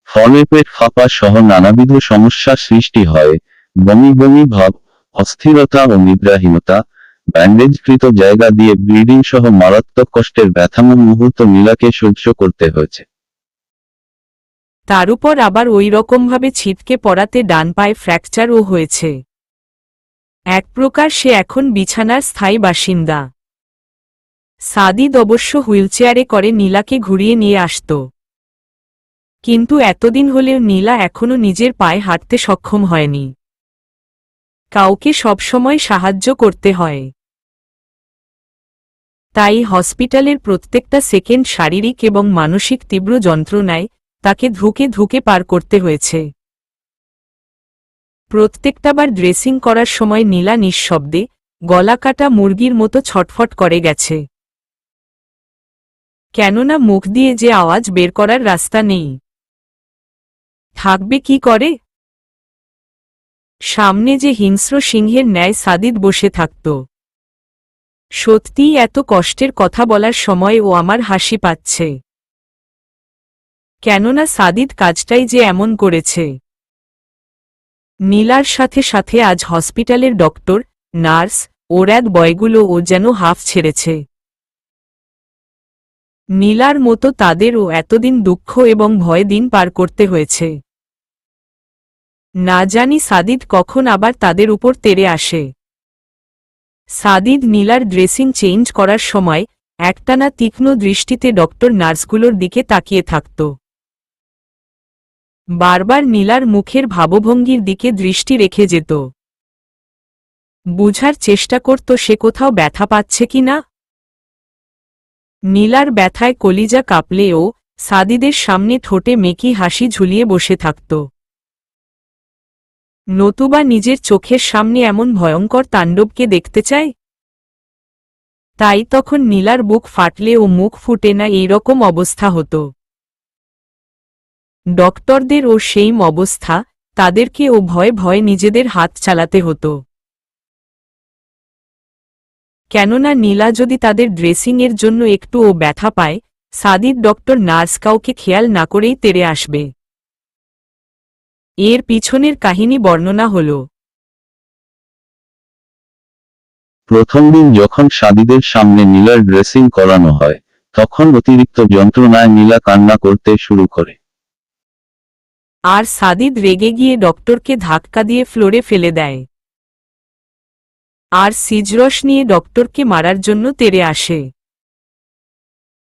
Speaker 2: ফলে পেট ফাঁপা সহ নানাবিধ সমস্যা সৃষ্টি হয়। বমি বমি ভাব, অস্থিরতা ও নিদ্রাহীনতা, ব্যান্ডেজকৃত জায়গা দিয়ে ব্লিডিং সহ মারাত্মক কষ্টের ব্যথাময় মুহূর্ত নীলাকে সহ্য করতে হয়েছে।
Speaker 1: তার উপর আবার ওই রকমভাবে ছিটকে পড়াতে ডান পায়ে ফ্র্যাকচারও হয়েছে। এক প্রকার সে এখন বিছানার স্থায়ী বাসিন্দা। সাদিদ অবশ্য হুইলচেয়ারে করে নীলাকে ঘুরিয়ে নিয়ে আসত, কিন্তু এতদিন হলেও নীলা এখনও নিজের পায়ে হাঁটতে সক্ষম হয়নি। কাউকে সবসময় সাহায্য করতে হয়। তাই হসপিটালের প্রত্যেকটা সেকেন্ড শারীরিক এবং মানসিক তীব্র যন্ত্রণায় তাকে ধুকে ধুকে পার করতে হয়েছে। প্রত্যেকটাবার ড্রেসিং করার সময় নীলা নিঃশব্দে গলাকাটা মুরগির মতো ছটফট করে গেছে। কেননা মুখ দিয়ে যে আওয়াজ বের করার রাস্তা নেই। থাকবে কি করে? সামনে যে হিংস্র সিংহের ন্যায় সাদিদ বসে থাকত। সত্যিই এত কষ্টের কথা বলার সময় ও আমার হাসি পাচ্ছে। কেননা সাদিদ কাজটাই যে এমন করেছে। নীলার সাথে সাথে আজ হসপিটালের ডক্টর, নার্স, ওর্যাদ বয়গুলো ও যেন হাফ ছেড়েছে। নীলার মতো তাদেরও এতদিন দুঃখ এবং ভয় দিন পার করতে হয়েছে। না জানি সাদিদ কখন আবার তাদের উপর তেড়ে আসে। সাদিদ নীলার ড্রেসিং চেঞ্জ করার সময় একটানা তীক্ষ্ণ দৃষ্টিতে ডক্টর নার্সগুলোর দিকে তাকিয়ে থাকত। বারবার নীলার মুখের ভাবভঙ্গির দিকে দৃষ্টি রেখে যেত। বুঝার চেষ্টা করত সে কোথাও ব্যথা পাচ্ছে কি না। নীলার ব্যথায় কলিজা কাঁপলেও সাদিদের সামনে ঠোঁটে মেকি হাসি ঝুলিয়ে বসে থাকত। নতুবা নিজের চোখের সামনে এমন ভয়ঙ্কর তাণ্ডবকে দেখতে চায়। তাই তখন নীলার বুক ফাটলে ও মুখ ফুটে না এইরকম অবস্থা হতো। ডক্টরদের ও সেইম অবস্থা, তাদেরকে ও ভয়ে ভয়ে নিজেদের হাত চালাতে হতো। কেননা নীলা যদি তাদের ড্রেসিংয়ের জন্য একটুও ব্যথা পায়, সাদিদ ডক্টর নার্স কাউকে খেয়াল না করেই তেড়ে আসবে। এর পিছনের কাহিনী বর্ণনা হল।
Speaker 2: প্রথম দিন যখন সাদিদের সামনে নীলার ড্রেসিং করানো হয়, তখন অতিরিক্ত যন্ত্রণায় নীলা কান্না করতে শুরু করে।
Speaker 1: আর সাদিদ রেগে গিয়ে ডক্টরকে ধাক্কা দিয়ে ফ্লোরে ফেলে দেয়। আর সিজরস নিয়ে ডক্টরকে মারার জন্য তেড়ে আসে।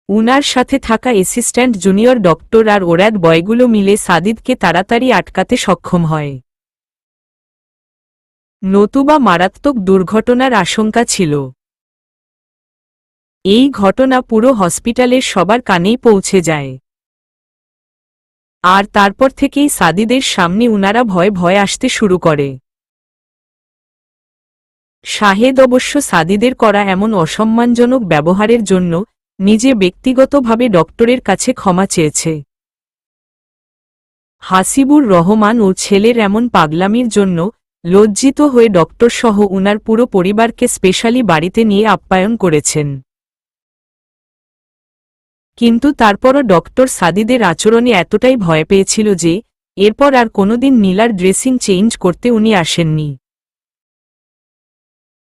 Speaker 1: উনার সাথে থাকা অ্যাসিস্ট্যান্ট জুনিয়র ডক্টর আর ওর্যাদ বয়গুলো মিলে সাদিদকে তাড়াতাড়ি আটকাতে সক্ষম হয়। নতুবা মারাত্মক দুর্ঘটনার আশঙ্কা ছিল। এই ঘটনা পুরো হসপিটালের সবার কানেই পৌঁছে যায়। আর তারপর থেকেই সাদিদের সামনে উনারা ভয়ে ভয়ে আসতে শুরু করে। শাহেদ অবশ্য সাদিদের করা এমন অসম্মানজনক ব্যবহারের জন্য নিজে ব্যক্তিগতভাবে ডক্টরের কাছে ক্ষমা চেয়েছে। হাসিবুর রহমান ও ছেলের এমন পাগলামির জন্য লজ্জিত হয়ে ডক্টরসহ উনার পুরো পরিবারকে স্পেশালি বাড়িতে নিয়ে আপ্যায়ন করেছেন। কিন্তু তারপরও ডক্টর সাদিদের আচরণে এতটাই ভয় পেয়েছিল যে এরপর আর কোনোদিন নীলার ড্রেসিং চেঞ্জ করতে উনি আসেননি।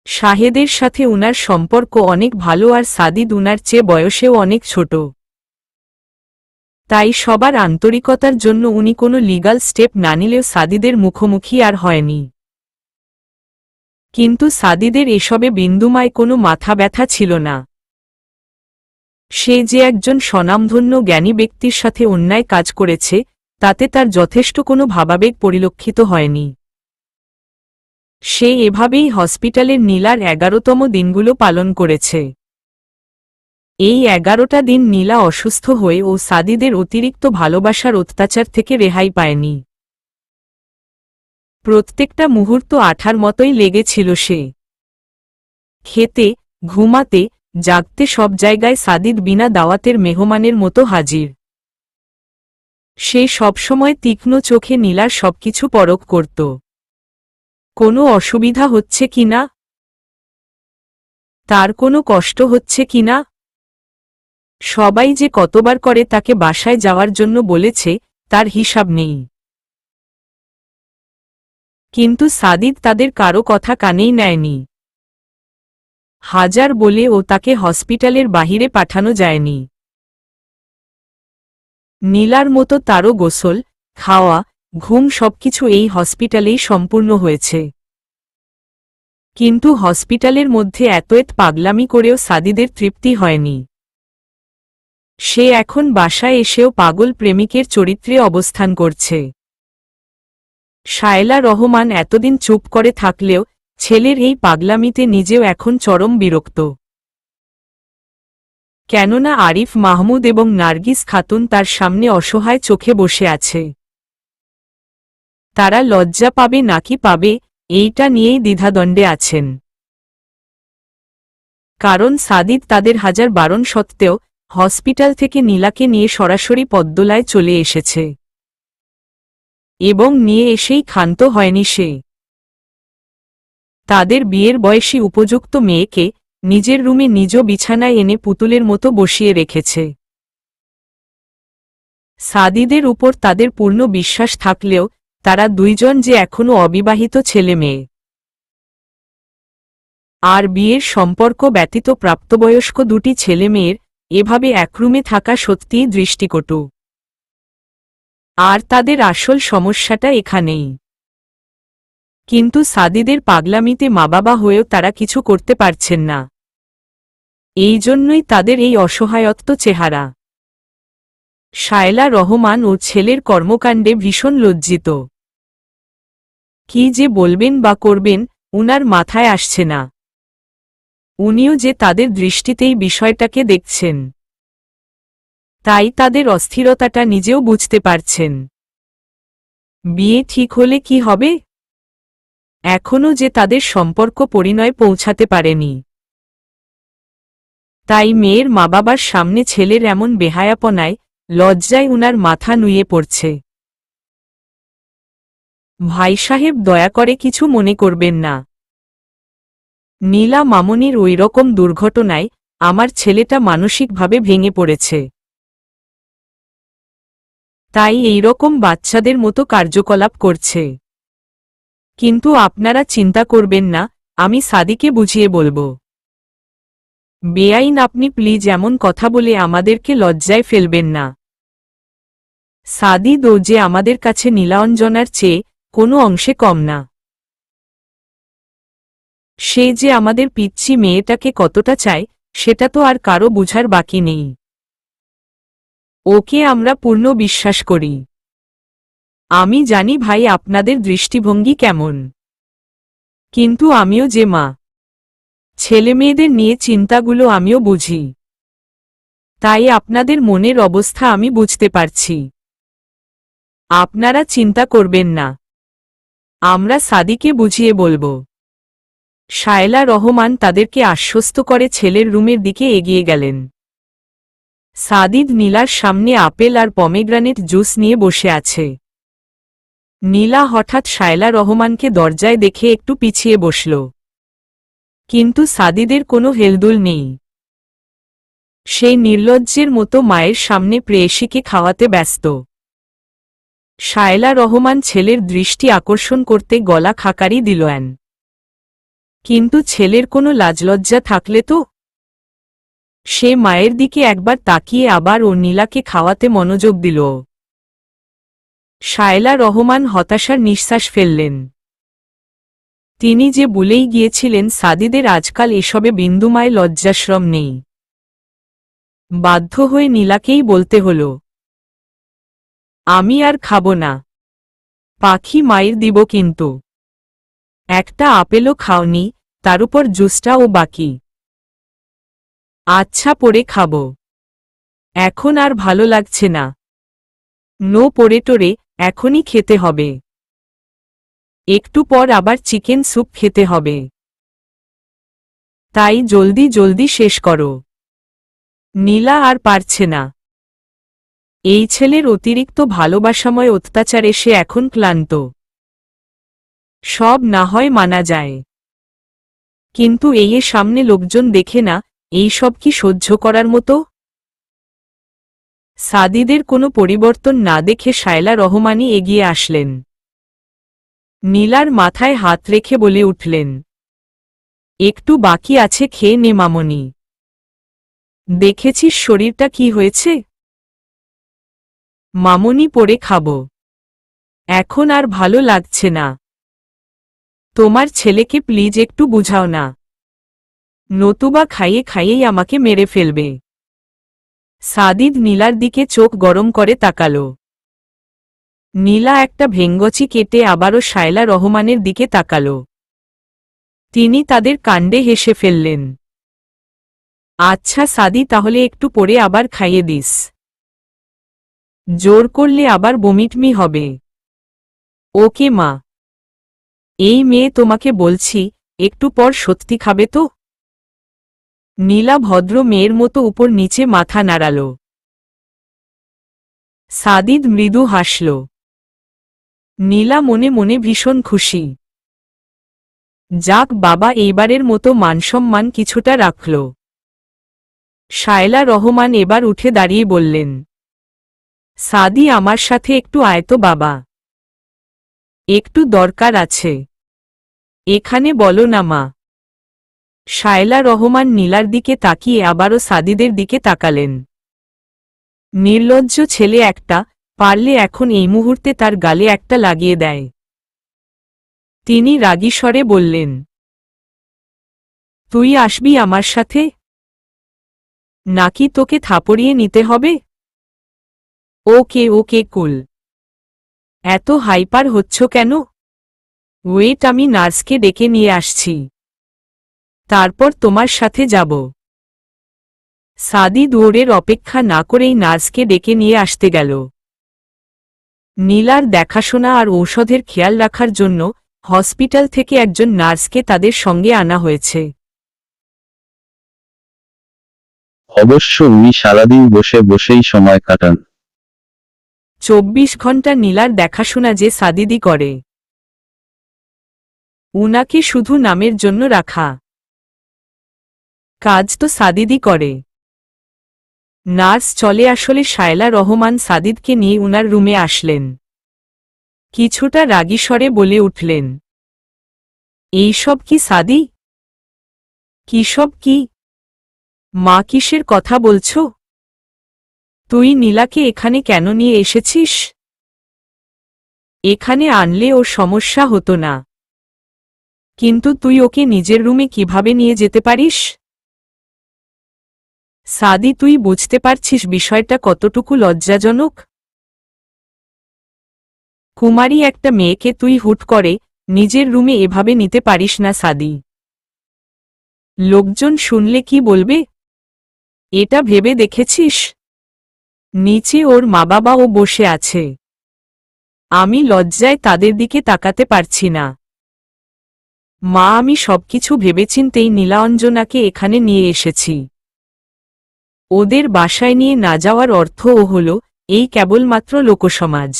Speaker 1: শাহেদের সাথে উনার সম্পর্ক অনেক ভালো আর সাদিদ উনার চেয়ে বয়সেও অনেক ছোট। তাই সবার আন্তরিকতার জন্য উনি কোনো লিগ্যাল স্টেপ না নিলেও সাদিদের মুখোমুখি আর হয়নি। কিন্তু সাদিদের এসবে বিন্দুমায় কোনো মাথা ব্যথা ছিল না। সে যে একজন স্বনামধন্য জ্ঞানী ব্যক্তির সাথে অন্যায় কাজ করেছে তাতে তার যথেষ্ট কোনো ভাবাবেগ পরিলক্ষিত হয়নি। সে এভাবেই হসপিটালের নীলার 11তম দিনগুলো পালন করেছে। এই 11টা দিন নীলা অসুস্থ হয়ে ও সাদিদের অতিরিক্ত ভালোবাসার অত্যাচার থেকে রেহাই পায়নি। প্রত্যেকটা মুহূর্ত আঠার মতোই লেগেছিল সে। খেতে, ঘুমাতে, জাগতে সব জায়গায় সাদিদ বিনা দাওয়াতের মেহমানের মতো হাজির। সে সবসময় তীক্ষ্ণ চোখে নীলার সবকিছু পরখ করত। কোনো অসুবিধা হচ্ছে কিনা, তার কোনো কষ্ট হচ্ছে কিনা। সবাই যে কতবার করে তাকে বাসায় যাওয়ার জন্য বলেছে তার হিসাব নেই। কিন্তু সাদিদ তাদের কারো কথা কানেই নেয়নি। হাজার বলেও তাকে হসপিটালের বাহিরে পাঠানো যায়নি। নীলার মতো তারও গোসল, খাওয়া, ঘুম সবকিছু এই হসপিটালেই সম্পূর্ণ হয়েছে। কিন্তু হসপিটালের মধ্যে এত পাগলামি করেও সাদিদের তৃপ্তি হয়নি। সে এখন বাসায় এসেও পাগল প্রেমিকের চরিত্রে অবস্থান করছে। শায়লা রহমান এতদিন চুপ করে থাকলেও ছেলের এই পাগলামিতে নিজেও এখন চরম বিরক্ত। কেননা আরিফ মাহমুদ এবং নার্গিস খাতুন তার সামনে অসহায় চোখে বসে আছে। তারা লজ্জা পাবে নাকি পাবে এইটা নিয়েই দ্বিধাদ্বন্দ্বে আছেন। কারণ সাদিদ তাদের হাজার বারণ সত্ত্বেও হসপিটাল থেকে নীলাকে নিয়ে সরাসরি পদ্মলায় চলে এসেছে। এবং নিয়ে এসেই ক্ষান্ত হয়নি সে। তাদের বিয়ের বয়সী উপযুক্ত মেয়েকে নিজের রুমে নিজ বিছানায় এনে পুতুলের মতো বসিয়ে রেখেছে। সাদিদের উপর তাদের পূর্ণ বিশ্বাস থাকলেও তারা দুইজন যে এখনো অবিবাহিত ছেলে মেয়ে। আর বিয়ের সম্পর্ক ব্যতীত প্রাপ্তবয়স্ক দুটি ছেলে মেয়ের এভাবে এক রুমে থাকা সত্যিই দৃষ্টিকটু। আর তাদের আসল সমস্যাটা এখানেই। কিন্তু সাদিদের পাগলামিতে মা বাবা হয়েও তারা কিছু করতে পারছেন না। এই জন্যই তাদের এই অসহায়ত্ব চেহারা। শায়লা রহমান ও ছেলের কর্মকাণ্ডে ভীষণ লজ্জিত। কি যে বলবেন বা করবেন উনার মাথায় আসছে না। উনিও যে তাদের দৃষ্টিতেই বিষয়টাকে দেখছেন। তাই তাদের অস্থিরতাটা নিজেও বুঝতে পারছেন। বিয়ে ঠিক হলে কি হবে? এখনও যে তাদের সম্পর্ক পরিণয়ে পৌঁছাতে পারেনি। তাই মেয়ের মা বাবার সামনে ছেলের এমন বেহায়াপনায় লজ্জায় উনার মাথা নুয়ে পড়ছে। ভাই সাহেব দয়া করে কিছু মনে করবেন না। নীলা মামনির ওইরকম দুর্ঘটনায় আমার ছেলেটা মানসিকভাবে ভেঙে পড়েছে। তাই এইরকম বাচ্চাদের মতো কার্যকলাপ করছে। কিন্তু আপনারা চিন্তা করবেন না, আমি সাদিকে বুঝিয়ে বলবো। বেআইন আপনি প্লিজ এমন কথা বলে আমাদেরকে লজ্জায় ফেলবেন না। সাদিদ ও যে আমাদের কাছে নীলাঞ্জনার চেয়ে কোনো অংশে কম না। সে যে আমাদের পিচ্চি মেয়েটাকে কতটা চায় সেটা তো আর কারো বুঝার বাকি নেই। ওকে আমরা পূর্ণ বিশ্বাস করি। আমি জানি ভাই আপনাদের দৃষ্টিভঙ্গি কেমন। কিন্তু আমিও যে মা, ছেলে মেয়েদের নিয়ে চিন্তাগুলো আমিও বুঝি, তাই আপনাদের মনের অবস্থা আমি বুঝতে পারছি। আপনারা চিন্তা করবেন না, আমরা সাদিকে বুঝিয়ে বলবো। শায়লা রহমান তাদেরকে আশ্বস্ত করে ছেলের রুমের দিকে এগিয়ে গেলেন। সাদিদ নীলার সামনে আপেল আর পমেগ্রানেট জুস নিয়ে বসে আছে। নীলা হঠাৎ শায়লা রহমানকে দরজায় দেখে একটু পিছিয়ে বসল, কিন্তু সাদিদের কোনো হেলদোল নেই। সেই নির্লজ্জের মতো মায়ের সামনে প্রেয়সীকে খাওয়াতে ব্যস্ত। শায়লা রহমান ছেলের দৃষ্টি আকর্ষণ করতে গলা খাকারি দিলেন, কিন্তু ছেলের কোনো লাজলজ্জা থাকলে তো। সে মায়ের দিকে একবার তাকিয়ে আবার ও নীলাকে খাওয়াতে মনোযোগ দিল। শায়লা রহমান হতাশার নিঃশ্বাস ফেললেন। তিনি যে বলেই গিয়েছিলেন সাদিদের আজকাল এসবে বিন্দুমায় লজ্জাশ্রম নেই। বাধ্য হয়ে নীলাকেই বলতে হল, আমি আর খাব না, পাখি মায়ের দিব কিন্তু। একটা আপেলও খাওনি, তার উপর জুসটাও বাকি। আচ্ছা পরে খাব, এখন আর ভালো লাগছে না। নো পরে টোরে, এখনই খেতে হবে। একটু পর আবার চিকেন স্যুপ খেতে হবে, তাই জলদি জলদি শেষ করো। নীলা আর পারছে না। এই ছেলের অতিরিক্ত ভালোবাসাময় অত্যাচারে সে এখন ক্লান্ত। সব না হয় মানা যায়, কিন্তু এই সামনে লোকজন দেখে না, এই সব কি সহ্য করার মতো? সাদিদের কোনো পরিবর্তন না দেখে শায়লা রহমানই এগিয়ে আসলেন। নীলার মাথায় হাত রেখে বলে উঠলেন, একটু বাকি আছে, খেয়ে নে মামনি। দেখেছিস শরীরটা কি হয়েছে? মামনি পরে খাব, এখন আর ভালো লাগছে না। তোমার ছেলেকে প্লিজ একটু বুঝাও না, নতুবা খাইয়ে খাইয়েই আমাকে মেরে ফেলবে। সাদিদ নীলার দিকে চোখ গরম করে তাকাল। নীলা একটা ভেঙ্গচি কেটে আবারও শায়লা রহমানের দিকে তাকাল। তিনি তাদের কাণ্ডে হেসে ফেললেন। আচ্ছা সাদি, তাহলে একটু পরে আবার খাইয়ে দিস, জোর করলে আবার বমিটমি হবে। ওকে মা। এই মেয়ে তোমাকে বলছি, একটু পর সত্যি খাবে তো? নীলা ভদ্র মেয়ের মতো উপর নিচে মাথা নাড়াল। সাদিদ মৃদু হাসল। নীলা মনে মনে ভীষণ খুশি। যাক বাবা, এইবারের মতো মানসম্মান কিছুটা রাখল। শায়লা রহমান এবার উঠে দাঁড়িয়ে বললেন, সাদি আমার সাথে একটু আয় তো বাবা, একটু দরকার আছে। এখানে বলো না মা। শায়লা রহমান নীলার দিকে তাকিয়ে আবারও সাদিদের দিকে তাকালেন। নির্লজ্জ ছেলে একটা, পারলে এখন এই মুহূর্তে তার গালে একটা লাগিয়ে দেয়। তিনি রাগী স্বরে বললেন, তুই আসবি আমার সাথে, নাকি তোকে থাপড়িয়ে নিতে হবে? ওকে ওকে কুল। এত হাইপার হচ্ছ কেন? ওয়েট, আমি নার্সকে ডেকে নিয়ে আসছি, তারপর তোমার সাথে যাব। সাদি দৌড়ের অপেক্ষা না করেই নার্সকে ডেকে নিয়ে আসতে গেল। নীলার দেখাশোনা আর ঔষধের খেয়াল রাখার জন্য হসপিটাল থেকে একজন নার্সকে তাদের সঙ্গে আনা হয়েছে।
Speaker 2: অবশ্য উনি সারাদিন বসে বসেই সময় কাটান।
Speaker 1: 24 ঘন্টা নীলার দেখাশোনা যে সাদিদি করে, উনাকে শুধু নামের জন্য রাখা, কাজ তো সাদিদি করে। নার্স চলে আসলে শায়লা রহমান সাদিদকে নিয়ে উনার রুমে আসলেন। কিছুটা রাগী স্বরে বলে উঠলেন, এইসব কি সাদি? কিসব কি? মা কিসের কথা বলছ? তুই নীলাকে এখানে কেন নিয়ে এসেছিস? এখানে আনলে ওর সমস্যা হতো না, কিন্তু তুই ওকে নিজের রুমে কিভাবে নিয়ে যেতে পারিস? সাদি, তুই বুঝতে পারছিস বিষয়টা কতটুকু লজ্জাজনক? কুমারী একটা মেয়েকে তুই হুট করে নিজের রুমে এভাবে নিতে পারিস না সাদি। লোকজন শুনলে কি বলবে? এটা ভেবে দেখেছিস? নিচে ওর মা বাবাও বসে আছে। আমি লজ্জায় তাদের দিকে তাকাতে পারছি না। মা, আমি সবকিছু ভেবেচিন্তেই নীলাঞ্জনাকে এখানে নিয়ে এসেছি। ওদের বাসায় নিয়ে না যাওয়ার অর্থও হল এই কেবলমাত্র লোকসমাজ।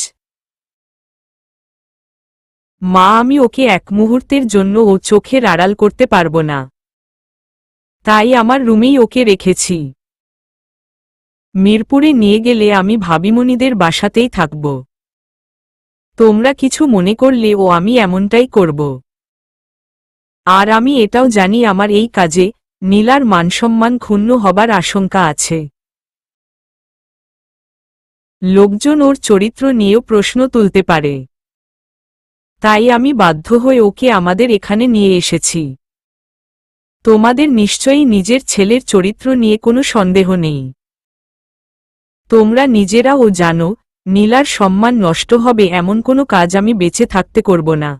Speaker 1: মা, আমি ওকে এক মুহূর্তের জন্য ও চোখের আড়াল করতে পারব না। তাই আমার রুমেই ওকে রেখেছি। মিরপুরে নিয়ে গেলে আমি ভাবিমণিদের বাসাতেই থাকব। তোমরা কিছু মনে করলে ও আমি এমনটাই করব। আর আমি এটাও জানি আমার এই কাজে নীলার মানসম্মান ক্ষুণ্ণ হবার আশঙ্কা আছে। লোকজন ওর চরিত্র নিয়েও প্রশ্ন তুলতে পারে। তাই আমি বাধ্য হয়ে ওকে আমাদের এখানে নিয়ে এসেছি। তোমাদের নিশ্চয়ই নিজের ছেলের চরিত্র নিয়ে কোনো সন্দেহ নেই। তোমরা নিজেরাও জানো নীলার সম্মান নষ্ট হবে এমন কোনো কাজ আমি বেঁচে থাকতে করব না।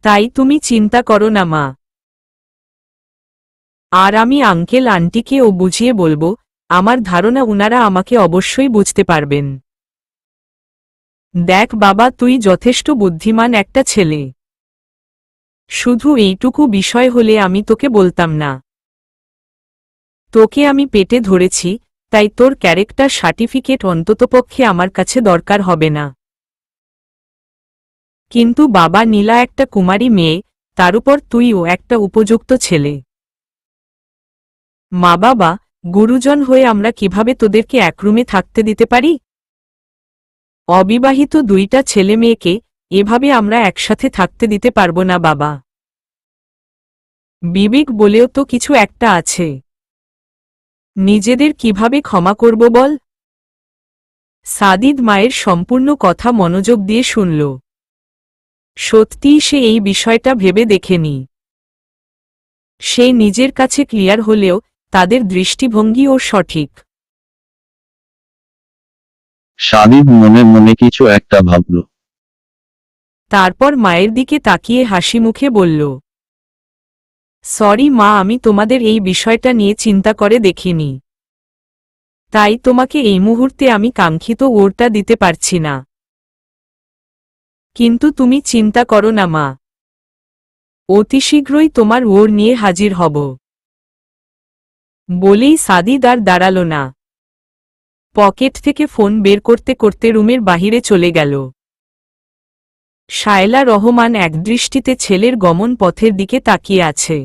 Speaker 1: তাই তুমি চিন্তা করো না মা। আর আমি আঙ্কেল আন্টিকেও বুঝিয়ে বলবো, আমার ধারণা উনারা আমাকে অবশ্যই বুঝতে পারবেন। দেখ বাবা, তুই যথেষ্ট বুদ্ধিমান একটা ছেলে। শুধু এইটুকু বিষয় হলে আমি তোকে বলতাম না। তোকে আমি পেটে ধরেছি, তাই তোর ক্যারেক্টার সার্টিফিকেট অন্ততপক্ষে আমার কাছে দরকার হবে না। কিন্তু বাবা, নীলা একটা কুমারী মেয়ে, তার উপর তুইও একটা উপযুক্ত ছেলে। মা বাবা, গুরুজন হয়ে আমরা কিভাবে তোদেরকে এক রুমে থাকতে দিতে পারি? অবিবাহিত দুইটা ছেলে মেয়েকে এভাবে আমরা একসাথে থাকতে দিতে পারব না বাবা। বিবেক বলেও তো কিছু একটা আছে। নিজেদের কিভাবে ক্ষমা করব বল? সাদিদ মায়ের সম্পূর্ণ কথা মনোযোগ দিয়ে শুনল। সত্যিই সে এই বিষয়টা ভেবে দেখেনি। সে নিজের কাছে ক্লিয়ার হলেও তাদের দৃষ্টিভঙ্গিও সঠিক।
Speaker 2: সাদিদ মনে মনে কিছু একটা ভাবল।
Speaker 1: তারপর মায়ের দিকে তাকিয়ে হাসি মুখে বলল, সরি মা, আমি তোমাদের এই বিষয়টা নিয়ে চিন্তা করে দেখিনি। তাই তোমাকে এই মুহূর্তে আমি কাঙ্ক্ষিত ওরটা দিতে পারছি না। কিন্তু তুমি চিন্তা করো না মা, অতি শীঘ্রই তোমার ওর নিয়ে হাজির হব। বলেই সাদিদ আর দাঁড়াল না। পকেট থেকে ফোন বের করতে করতে রুমের বাহিরে চলে গেল। শায়লা রহমান একদৃষ্টিতে ছেলের গমন পথের দিকে তাকিয়ে আছে।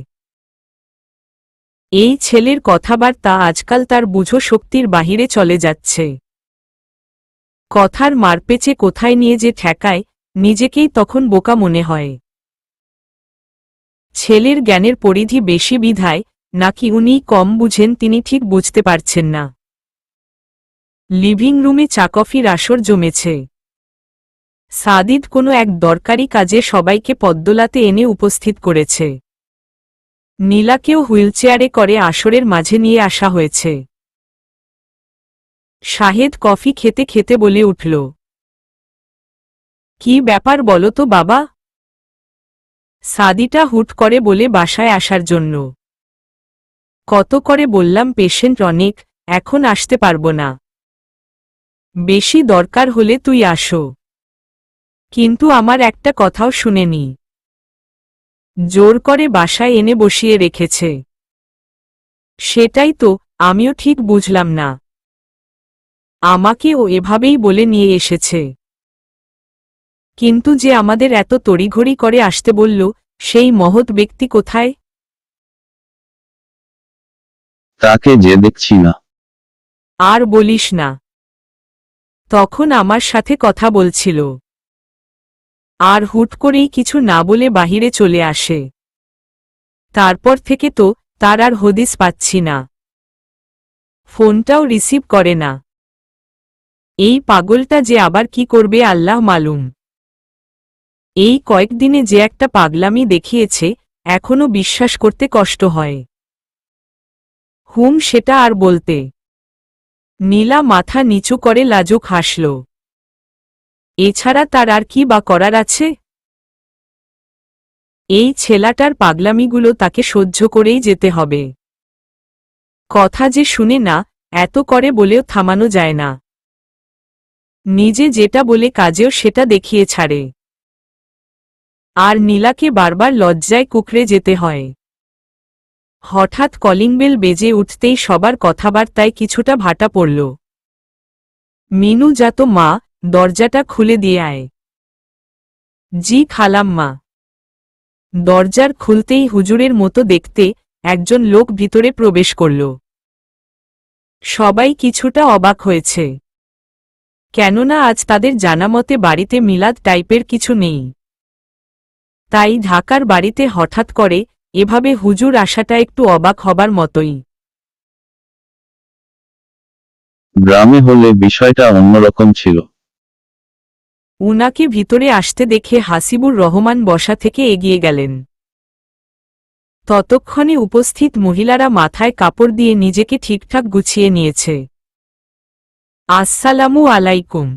Speaker 1: এই ছেলের কথাবার্তা আজকাল তার বুঝো শক্তির বাহিরে চলে যাচ্ছে। কথার মারপেচে কোথায় নিয়ে যে ঠেকায়, নিজেকেই তখন বোকা মনে হয়। ছেলের জ্ঞানের পরিধি বেশি বিধায় নাকি উনি কম বুঝেন তিনি ঠিক বুঝতে পারছেন না। লিভিং রুমে চা কফির আসর জমেছে। সাদিদ কোনো এক দরকারি কাজে সবাইকে পদ্মলাতে এনে উপস্থিত করেছে। নীলাকেও হুইলচেয়ারে করে আসরের মাঝে নিয়ে আসা হয়েছে। শাহেদ কফি খেতে খেতে বলে উঠল, কি ব্যাপার বলো তো বাবা? সাদিটা হুট করে বলে বাসায় আসার জন্য। কত করে বললাম পেশেন্ট অনেক, এখন আসতে পারবো না। বেশি দরকার হলে তুই আসো। কিন্তু আমার একটা কথাও শুনেনি। জোর করে বাসায় এনে বসিয়ে রেখেছে। সেটাই তো আমিও ঠিক বুঝলাম না। আমাকে ও এভাবেই বলে নিয়ে এসেছে। কিন্তু যে আমাদের এত তড়িঘড়ি করে আসতে বলল, সেই মহৎ ব্যক্তি কোথায়?
Speaker 2: তাকে যে দেখছি না।
Speaker 1: আর বলিস না। তখন আমার সাথে কথা বলছিল। আর হুট করেই কিছু না বলে বাহিরে চলে আসে। তারপর থেকে তো তার আর হদিস পাচ্ছি না। ফোনটাও রিসিভ করে না। এই পাগলটা যে আবার কি করবে আল্লাহ মালুম। এই কয়েকদিনে যে একটা পাগলামি দেখিয়েছে, এখনো বিশ্বাস করতে কষ্ট হয়। সেটা আর বলতে। নীলা মাথা নিচু করে লাজুক হাসল। এছাড়া তার আর কি বা করার আছে? এই ছেলাটার পাগলামিগুলো তাকে সহ্য করেই যেতে হবে। কথা যে শুনে না, এত করে বলেও থামানো যায় না। নিজে যেটা বলে কাজেও সেটা দেখিয়ে ছাড়ে। আর নীলাকে বারবার লজ্জায় কুঁকড়ে যেতে হয়। হঠাৎ কলিং বেল বেজে উঠতেই সবার কথাবার্তায় কিছুটা ভাটা পড়ল। মিনু, যা তো মা, দরজাটা খুলে দিয়ে আয়। জি খালাম্মা। দরজার খুলতেই হুজুরের মতো দেখতে একজন লোক ভিতরে প্রবেশ করল। সবাই কিছুটা অবাক হয়েছে, কেননা আজ তাদের জানামতে বাড়িতে মিলাদ টাইপের কিছু নেই। তাই ঢাকার বাড়িতে হঠাৎ করে এভাবে হুজুর আসাটা একটু অবাক হবার মতোই।
Speaker 2: গ্রামে হলে বিষয়টা অন্যরকম ছিল।
Speaker 1: উনাকে ভিতরে আসতে দেখে হাসিবুর রহমান বসা থেকে এগিয়ে গেলেন। ততক্ষণে উপস্থিত মহিলারা মাথায় কাপড় দিয়ে নিজেকে ঠিকঠাক গুছিয়ে নিয়েছে। আসসালামু আলাইকুম।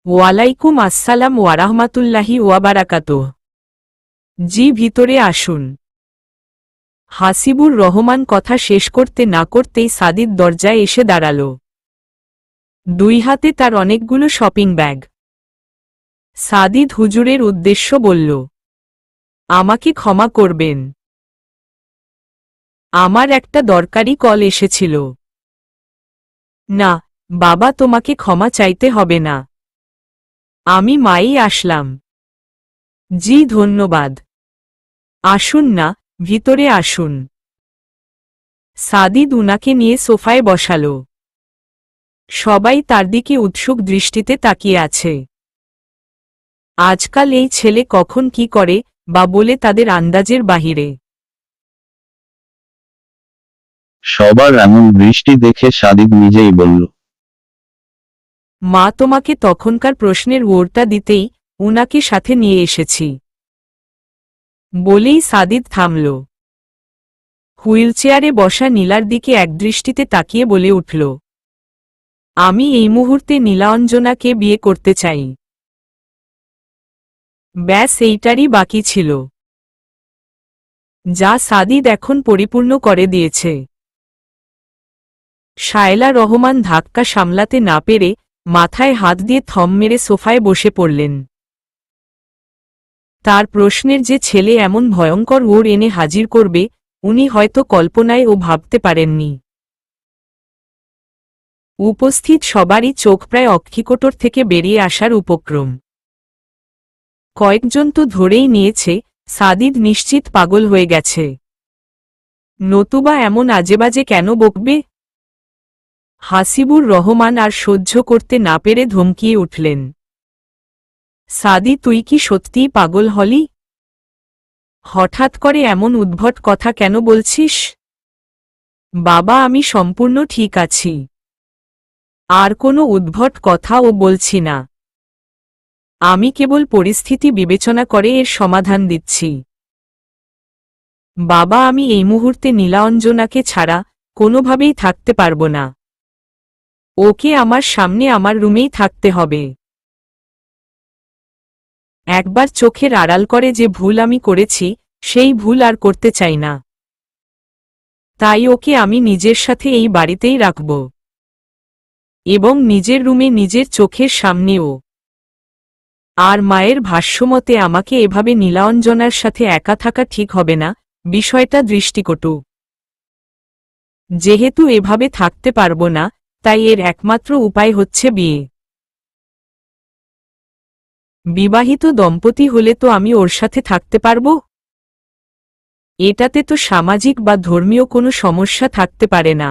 Speaker 1: ওয়ালাইকুম আসসালাম ওয়ারাহমাতুল্লাহি ওয়াবারাকাতুহ। জি, ভিতরে আসুন। হাসিবুর রহমান কথা শেষ করতে না করতেই সাদিদ দরজায় এসে দাঁড়াল। দুই হাতে তার অনেকগুলো শপিং ব্যাগ। সাদিদ হুজুরের উদ্দেশ্য বলল, আমাকে ক্ষমা করবেন, আমার একটা দরকারি কল এসেছিল। না বাবা, তোমাকে ক্ষমা চাইতে হবে না, আমি মাই আসলাম। জি ধন্যবাদ। আসুন না, ভিতরে আসুন। সাদিদ উনাকে নিয়ে সোফায় বসাল। সবাই তার দিকে উৎসুক দৃষ্টিতে তাকিয়ে আছে। আজকাল এই ছেলে কখন কি করে বা বলে তাদের আন্দাজের বাহিরে।
Speaker 2: সবার এমন দৃষ্টি দেখে সাদিদ নিজেই বলল,
Speaker 1: মা, তোমাকে তখনকার প্রশ্নের ওরটা দিতেই উনাকে সাথে নিয়ে এসেছি। বলেই সাদিদ থামল। হুইলচেয়ারে বসা নীলার দিকে একদৃষ্টিতে তাকিয়ে বলে উঠল, আমি এই মুহূর্তে নীলাঞ্জনাকে বিয়ে করতে চাই। ব্যাস এইটারই বাকি ছিল, যা সাদিদ এখন পরিপূর্ণ করে দিয়েছে। শায়লা রহমান ধাক্কা সামলাতে না পেরে মাথায় হাত দিয়ে থম মেরে সোফায় বসে পড়লেন। তার প্রশ্নের যে ছেলে এমন ভয়ঙ্কর ওর এনে হাজির করবে, উনি হয়তো কল্পনায় ও ভাবতে পারেননি। উপস্থিত সবারই চোখ প্রায় অক্ষিকোটর থেকে বেরিয়ে আসার উপক্রম। কয়েকজন তো ধরেই নিয়েছে সাদিদ নিশ্চিত পাগল হয়ে গেছে, নতুবা এমন আজেবাজে কেন বকবে। হাসিবুর রহমান আর সহ্য করতে না পেরে ধমকিয়ে উঠলেন, সাদি, তুই কি সত্যিই পাগল হলি? হঠাৎ করে এমন উদ্ভট কথা কেন বলছিস? বাবা, আমি সম্পূর্ণ ঠিক আছি, আর কোনো উদ্ভট কথাও বলছি না। আমি কেবল পরিস্থিতি বিবেচনা করে এর সমাধান দিচ্ছি। বাবা, আমি এই মুহূর্তে নীলাঞ্জনাকে ছাড়া কোনোভাবেই থাকতে পারব না। ওকে আমার সামনে আমার রুমেই থাকতে হবে। একবার চোখের আড়াল করে যে ভুল আমি করেছি, সেই ভুল আর করতে চাই না। তাই ওকে আমি নিজের সাথে এই বাড়িতেই রাখব, এবং নিজের রুমে নিজের চোখের সামনেও। আর মায়ের ভাষ্যমতে আমাকে এভাবে নীলাঞ্জনার সাথে একা থাকা ঠিক হবে না, বিষয়টা দৃষ্টিকটু। যেহেতু এভাবে থাকতে পারব না, তাই এর একমাত্র উপায় হচ্ছে বিয়ে। বিবাহিত দম্পতি হলে তো আমি ওর সাথে থাকতে পারব, এটাতে তো সামাজিক বা ধর্মীয় কোনো সমস্যা থাকতে পারে না।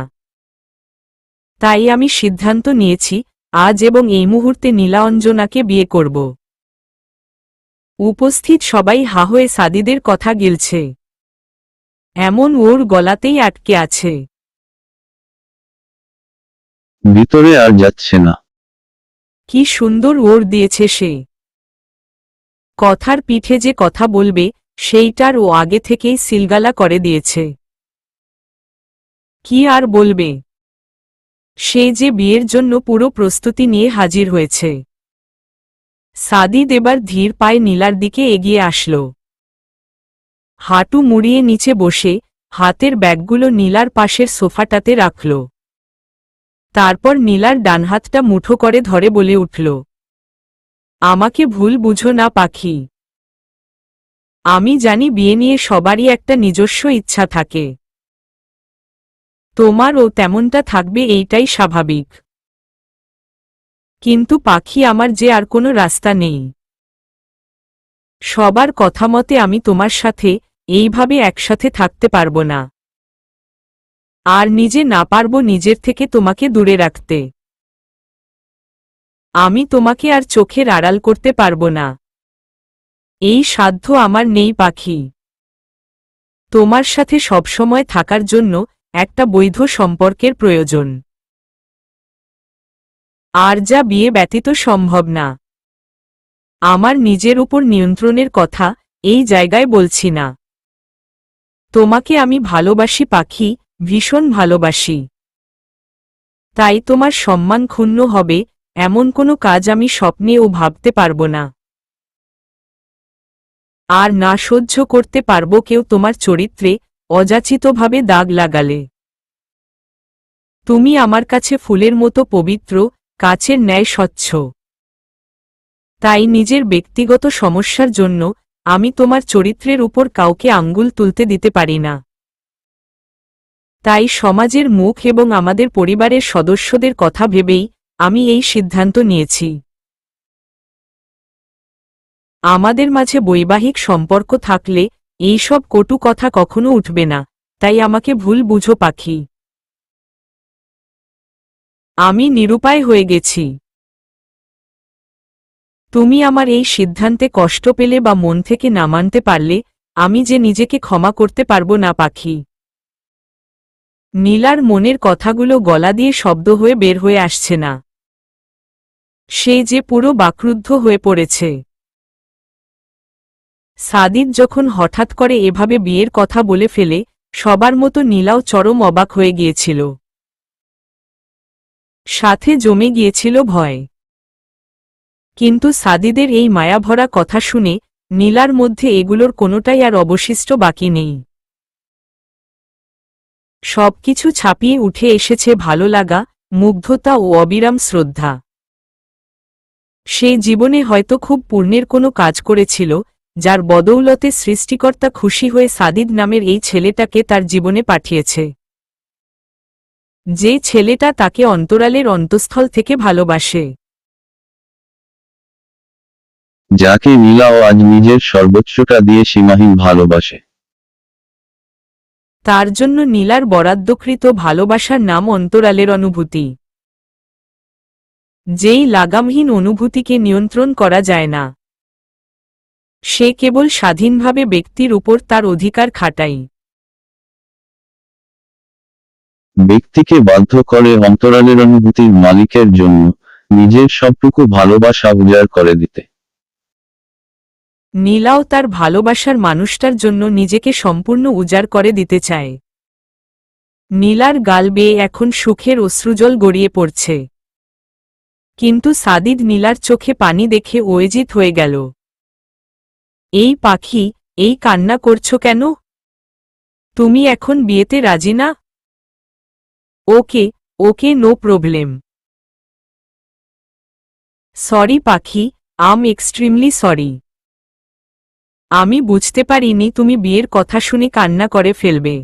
Speaker 1: তাই আমি সিদ্ধান্ত নিয়েছি আজ এবং এই মুহূর্তে নীলাঞ্জনাকে বিয়ে করব। উপস্থিত সবাই হা হয়ে সাদিদের কথা গিলছে, এমন ওর গলাতেই আটকে আছে।
Speaker 2: ভিতরে আর যাচ্ছে না।
Speaker 1: কি সুন্দর ওর দিয়েছে সে। কথার পিঠে যে কথা বলবে সেইটার ও আগে থেকেই সিলগালা করে দিয়েছে। কি আর বলবে, সে যে বিয়ের জন্য পুরো প্রস্তুতি নিয়ে হাজির হয়েছে। সাদিদ এবার ধীর পায়ে নীলার দিকে এগিয়ে আসল। হাঁটু মুড়িয়ে নিচে বসে হাতের ব্যাগগুলো নীলার পাশের সোফাটাতে রাখল। তারপর নীলার ডান হাতটা মুঠো করে ধরে বলে উঠল, আমাকে ভুল বুঝো না পাখি। আমি জানি বিয়ে নিয়ে সবারই একটা নিজস্ব ইচ্ছা থাকে। তোমারও তেমনটা থাকবে, এইটাই স্বাভাবিক। কিন্তু পাখি, আমার যে আর কোনো রাস্তা নেই। সবার কথা মতে আমি তোমার সাথে এইভাবে একসাথে থাকতে পারবো না। আর নিজে না পারবো নিজের থেকে তোমাকে দূরে রাখতে। আমি তোমাকে আর চোখের আড়াল করতে পারবো না। এই সাধ্য আমার নেই পাখি। তোমার সাথে সবসময় থাকার জন্য একটা বৈধ সম্পর্কের প্রয়োজন। আর যা বিয়ে ব্যতীত সম্ভব না। আমার নিজের উপর নিয়ন্ত্রণের কথা এই জায়গায় বলছি না। তোমাকে আমি ভালোবাসি পাখি, ভীষণ ভালোবাসি। তাই তোমার সম্মান ক্ষুণ্ণ হবে এমন কোনো কাজ আমি স্বপ্নেও ভাবতে পারবো না। আর না সহ্য করতে পারবো কেউ তোমার চরিত্রে অযাচিতভাবে দাগ লাগালে। তুমি আমার কাছে ফুলের মতো পবিত্র, কাচের ন্যায় স্বচ্ছ। তাই নিজের ব্যক্তিগত সমস্যার জন্য আমি তোমার চরিত্রের উপর কাউকে আঙ্গুল তুলতে দিতে পারি না। তাই সমাজের মুখ এবং আমাদের পরিবারের সদস্যদের কথা ভেবেই আমি এই সিদ্ধান্ত নিয়েছি। আমাদের মাঝে বৈবাহিক সম্পর্ক থাকলে এইসব কটু কথা কখনো উঠবে না, তাই আমাকে ভুল বুঝো পাখি। আমি নিরুপায় হয়ে গেছি। তুমি আমার এই সিদ্ধান্তে কষ্ট পেলে বা মন থেকে না মানতে পারলে আমি যে নিজেকে ক্ষমা করতে পারবো না পাখি। নীলার মনের কথাগুলো গলা দিয়ে শব্দ হয়ে বের হয়ে আসছে না। সে যে পুরো বাকরুদ্ধ হয়ে পড়েছে। সাদিদ যখন হঠাৎ করে এভাবে বিয়ের কথা বলে ফেলে, সবার মতো নীলাও চরম অবাক হয়ে গিয়েছিল। সাথে জমে গিয়েছিল ভয়। কিন্তু সাদিদের এই মায়াভরা কথা শুনে নীলার মধ্যে এগুলোর কোনোটাই আর অবশিষ্ট বাকি নেই। সবকিছু ছাপিয়ে উঠে এসেছে ভালো লাগা, মুগ্ধতা ও অবিরাম শ্রদ্ধা। সে জীবনে হয়তো খুব পুণ্যের কোনো কাজ করেছিল, যার বদৌলতে সৃষ্টিকর্তা খুশি হয়ে সাদিদ নামের এই ছেলেটাকে তার জীবনে পাঠিয়েছে। যে ছেলেটা তাকে অন্তরালের অন্তঃস্থল থেকে ভালোবাসে।
Speaker 2: যাকে নীলাও আজ নিজের সর্বোচ্চটা দিয়ে সীমাহীন ভালোবাসে।
Speaker 1: তার জন্য নীলার বরাদ্দকৃত ভালোবাসার নাম অন্তরালের অনুভূতি। যেই লাগামহীন অনুভূতিকে নিয়ন্ত্রণ করা যায় না। সে কেবল স্বাধীনভাবে ব্যক্তির উপর তার অধিকার খাটায়।
Speaker 2: ব্যক্তিকে বাধ্য করে অন্তরালের অনুভূতির মালিকের জন্য নিজের সবটুকু ভালোবাসা উজাড় করে দিতে।
Speaker 1: নীলাও তার ভালোবাসার মানুষটার জন্য নিজেকে সম্পূর্ণ উজাড় করে দিতে চায়। নীলার গাল বেয়ে এখন সুখের অশ্রুজল গড়িয়ে পড়ছে। কিন্তু সাদিদ নীলার চোখে পানি দেখে ওয়েজিত হয়ে গেল। এই পাখি, এই কান্না করছো কেন? তুমি এখন বিয়েতে রাজি না? ওকে, ওকে, নো প্রবলেম। সরি পাখি, আম এক্সট্রিমলি সরি। আমি বুঝতে পারিনি তুমি বিয়ের কথা শুনে কান্না করে ফেলবে।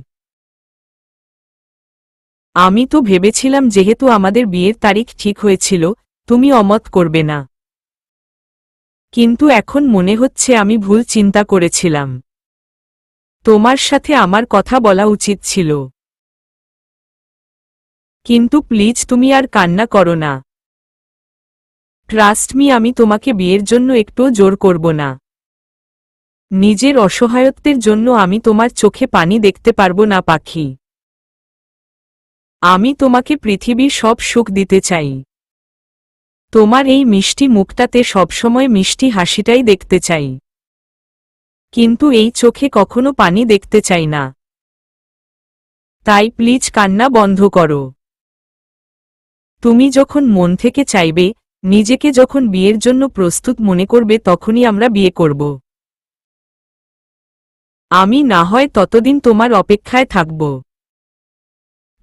Speaker 1: আমি তো ভেবেছিলাম যেহেতু আমাদের বিয়ের তারিখ ঠিক হয়েছিল তুমি অমত করবে না। কিন্তু এখন মনে হচ্ছে আমি ভুল চিন্তা করেছিলাম। তোমার সাথে আমার কথা বলা উচিত ছিল। কিন্তু প্লিজ তুমি আর কান্না করো না। ট্রাস্ট মি, আমি তোমাকে বিয়ের জন্য একটুও জোর করব না। নিজের অসহায়ত্বের জন্য আমি তোমার চোখে পানি দেখতে পারবো না পাখি। আমি তোমাকে পৃথিবীর সব সুখ দিতে চাই। তোমার এই মিষ্টি মুখটাতে সবসময় মিষ্টি হাসিটাই দেখতে চাই। কিন্তু এই চোখে কখনো পানি দেখতে চাই না। তাই প্লিজ কান্না বন্ধ করো। তুমি যখন মন থেকে চাইবে নিজেকে যখন বিয়ের জন্য প্রস্তুত মনে করবে তখনই আমরা বিয়ে করব। আমি না হয় ততদিন তোমার অপেক্ষায় থাকব।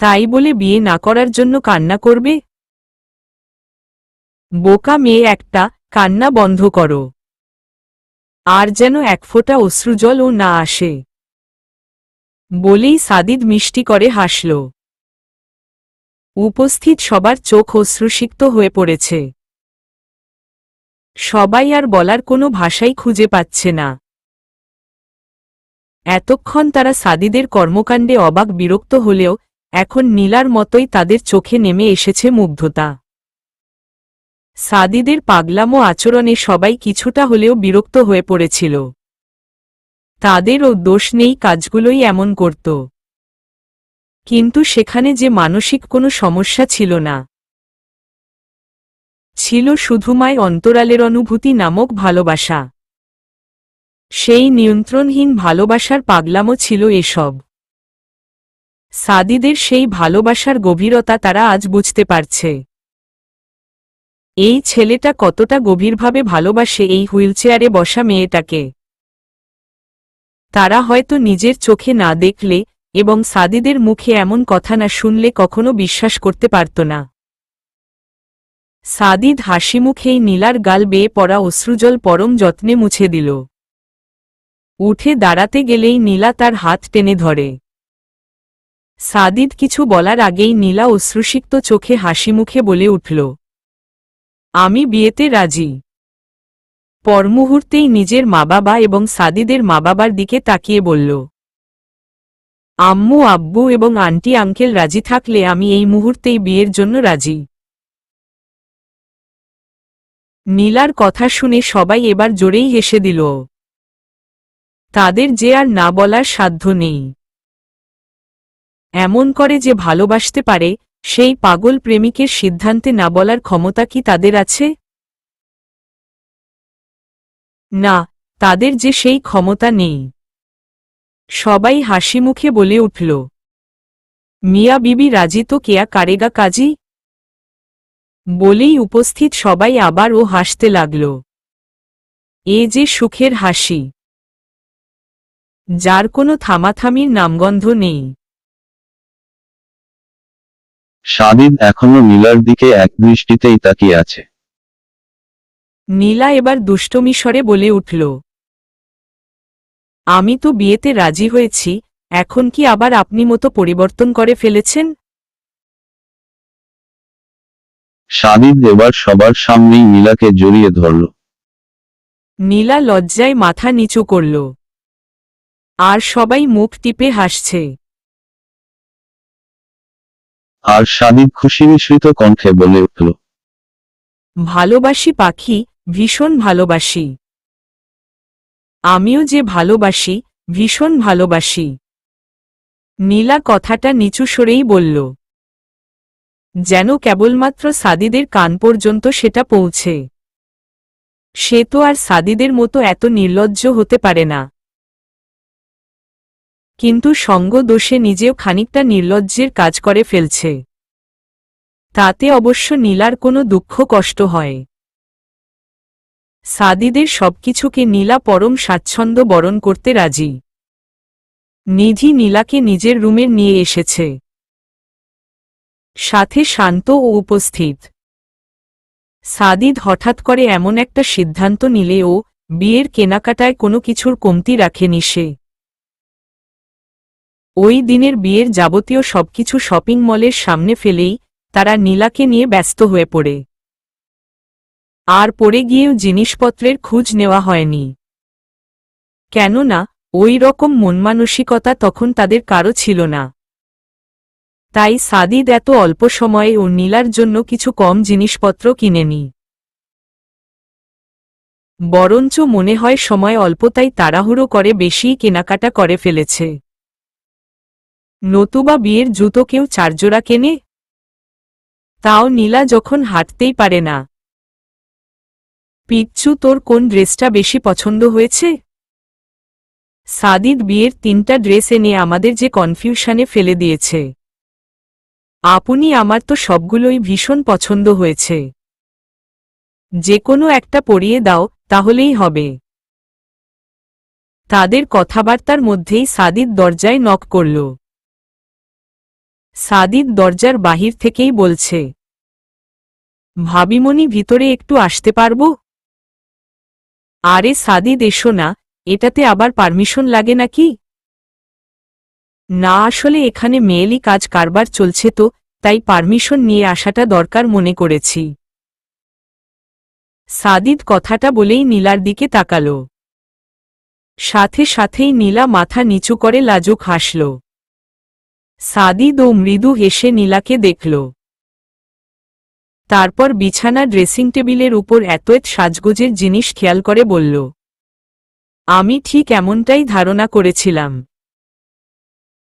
Speaker 1: তাই বলে বিয়ে না করার জন্য কান্না করবে? বোকা মেয়ে একটা, কান্না বন্ধ করো। আর যেন এক ফোঁটা অশ্রুজলও না আসে। বলেই সাদিদ মিষ্টি করে হাসল। উপস্থিত সবার চোখ অশ্রুসিক্ত হয়ে পড়েছে। সবাই আর বলার কোনো ভাষাই খুঁজে পাচ্ছে না। এতক্ষণ তারা সাদিদের কর্মকাণ্ডে অবাক বিরক্ত হলেও এখন নীলার মতোই তাদের চোখে নেমে এসেছে মুগ্ধতা। সাদিদের পাগলামো আচরণে সবাই কিছুটা হলেও বিরক্ত হয়ে পড়েছিল। তাদেরও দোষ নেই, কাজগুলোই এমন করত। কিন্তু সেখানে যে মানসিক কোনো সমস্যা ছিল না, ছিল শুধুমাই অন্তরালের অনুভূতি নামক ভালোবাসা। সেই নিয়ন্ত্রণহীন ভালোবাসার পাগলামো ছিল এসব। সাদিদের সেই ভালোবাসার গভীরতা তারা আজ বুঝতে পারছে। এই ছেলেটা কতটা গভীরভাবে ভালোবাসে এই হুইলচেয়ারে বসা মেয়েটাকে। তারা হয়তো নিজের চোখে না দেখলে এবং সাদিদের মুখে এমন কথা না শুনলে কখনো বিশ্বাস করতে পারত না। সাদিদ হাসিমুখেই নীলার গাল বেয়ে পড়া অশ্রুজল পরম যত্নে মুছে দিল। উঠে দাঁড়াতে গেলেই নীলা তার হাত টেনে ধরে। সাদিদ কিছু বলার আগেই নীলা অশ্রুসিক্ত চোখে হাসিমুখে বলে উঠল, আমি বিয়েতে রাজি। পরমুহূর্তেই নিজের মা বাবা এবং সাদিদের মা বাবার দিকে তাকিয়ে বলল, আম্মু আব্বু এবং আন্টি আঙ্কেল রাজি থাকলে আমি এই মুহূর্তেই বিয়ের জন্য রাজি। নীলার কথা শুনে সবাই এবার জোরেই হেসে দিল। তাদের যে আর না বলার সাধ্য নেই। এমন করে যে ভালোবাসতে পারে, সেই পাগল প্রেমিকের সিদ্ধান্তে না বলার ক্ষমতা কি তাদের আছে? না, তাদের যে সেই ক্ষমতা নেই। সবাই হাসিমুখে বলে উঠল, মিয়া বিবি রাজি তো কেয়া কারেগা কাজী। বলেই উপস্থিত সবাই আবারও হাসতে লাগল। এ যে সুখের হাসি, যার কোনো থামাথামির নামগন্ধ নেই।
Speaker 2: সাদিদ এখনো নীলার দিকে এক দৃষ্টিতেই তাকিয়ে আছে।
Speaker 1: নীলা এবার দুষ্টমি স্বরে বলে উঠল, আমি তো বিয়েতে রাজি হয়েছি, এখন কি আবার আপনি মতো পরিবর্তন করে ফেলেছেন?
Speaker 2: সাদিদ এবার সবার সামনেই নীলাকে জড়িয়ে ধরল।
Speaker 1: নীলা লজ্জায় মাথা নিচু করল। আর সবাই মুখ টিপে হাসছে।
Speaker 2: আর সাদিদ খুশি মিশ্রিত কণ্ঠে বলে উঠল,
Speaker 1: ভালোবাসি পাখি, ভীষণ ভালোবাসি। আমিও যে ভালোবাসি, ভীষণ ভালোবাসি। নীলা কথাটা নিচু স্বরেই বলল, যেন কেবলমাত্র সাদিদের কান পর্যন্ত সেটা পৌঁছে। সে তো আর সাদিদের মতো এত নির্লজ্জ হতে পারে না। কিন্তু সঙ্গ দোষে নিজেও খানিকটা নির্লজ্জের কাজ করে ফেলছে। তাতে অবশ্য নীলার কোনো দুঃখ কষ্ট হয়। সাদিদের সবকিছুকে নীলা পরম স্বাচ্ছন্দ্য বরণ করতে রাজি। নিধি নীলাকে নিজের রুমে নিয়ে এসেছে। সাথে শান্ত ও উপস্থিত। সাদিদ হঠাৎ করে এমন একটা সিদ্ধান্ত নিলে ও বিয়ের কেনাকাটায় কোনো কিছুর কমতি রাখেনি সে। ওই দিনের বিয়ের যাবতীয় সবকিছু শপিং মলের সামনে ফেলেই তারা নীলাকে নিয়ে ব্যস্ত হয়ে পড়ে। আর পড়ে গিয়েও জিনিসপত্রের খোঁজ নেওয়া হয়নি। কেননা ওই রকম মনমানসিকতা তখন তাদের কারও ছিল না। তাই সাদিদ এত অল্প সময়ে ও নীলার জন্য কিছু কম জিনিসপত্র কিনেনি। বরঞ্চ মনে হয় সময় অল্প, তাই তাড়াহুড়ো করে বেশিই কেনাকাটা করে ফেলেছে। নতুবা বিয়ের জুতো কেউ 4 জোড়া কেনে? তাও নীলা যখন হাঁটতেই পারে না। পিচ্চু, তোর কোন ড্রেসটা বেশি পছন্দ হয়েছে? সাদিদ বিয়ের 3টা ড্রেস এনে আমাদের যে কনফিউশনে ফেলে দিয়েছে। আপনি, আমার তো সবগুলোই ভীষণ পছন্দ হয়েছে। যে কোনো একটা পরিয়ে দাও তাহলেই হবে। তাদের কথাবার্তার মধ্যেই সাদিদ দরজায় নক করল। সাদিদ দরজার বাহির থেকেই বলছে, ভাবিমণি ভিতরে একটু আসতে পারবো? আরে সাদিদ এসো না, এটাতে আবার পারমিশন লাগে নাকি? না আসলে এখানে মেয়েলি কাজ কারবার চলছে তো, তাই পারমিশন নিয়ে আসাটা দরকার মনে করেছি। সাদিদ কথাটা বলেই নীলার দিকে তাকাল। সাথে সাথেই নীলা মাথা নিচু করে লাজুক হাসল। সাদিদ ও মৃদু হেসে নীলাকে দেখল। তারপর বিছানা ড্রেসিং টেবিলের উপর এত সাজগোজের জিনিস খেয়াল করে বলল, আমি ঠিক এমনটাই ধারণা করেছিলাম,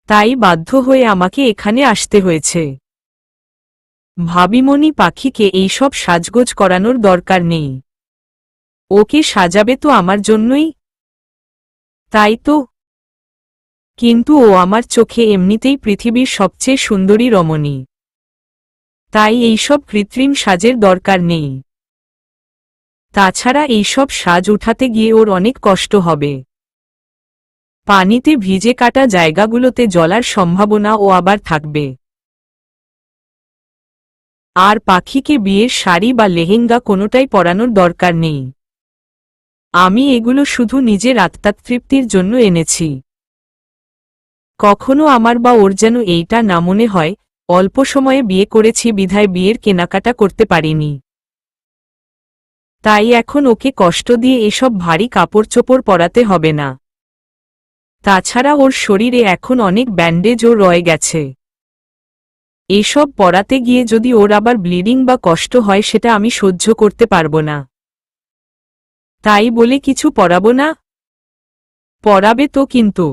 Speaker 1: তাই বাধ্য হয়ে আমাকে এখানে আসতে হয়েছে। ভাবিমণি পাখিকে এইসব সাজগোজ করানোর দরকার নেই, ওকে সাজাবে তো আমার জন্যই। তাই তো, কিন্তু ও আমার চোখে এমনিতেই পৃথিবীর সবচেয়ে সুন্দরী রমণী, তাই এইসব কৃত্রিম সাজের দরকার নেই। তাছাড়া এইসব সাজ উঠাতে গিয়ে ওর অনেক কষ্ট হবে। পানিতে ভিজে কাটা জায়গাগুলোতে জলার সম্ভাবনাও আবার থাকবে। আর পাখিকে বিয়ের শাড়ি বা লেহেঙ্গা কোনোটাই পরানোর দরকার নেই। আমি এগুলো শুধু নিজের আত্মতৃপ্তির জন্য এনেছি। কখনো আমার বা ওর যেন এইটা না মনে হয় অল্প সময়ে বিয়ে করেছি বিধায় বিয়ের কেনাকাটা করতে পারিনি। তাই এখন ওকে কষ্ট দিয়ে এসব ভারী কাপড় চোপড় পরাতে হবে না। তাছাড়া ওর শরীরে এখন অনেক ব্যান্ডেজও রয়ে গেছে। এসব পরাতে গিয়ে যদি ওর আবার ব্লিডিং বা কষ্ট হয় সেটা আমি সহ্য করতে পারব না। তাই বলে কিছু পরাবো না? পরাবে তো কিন্তু।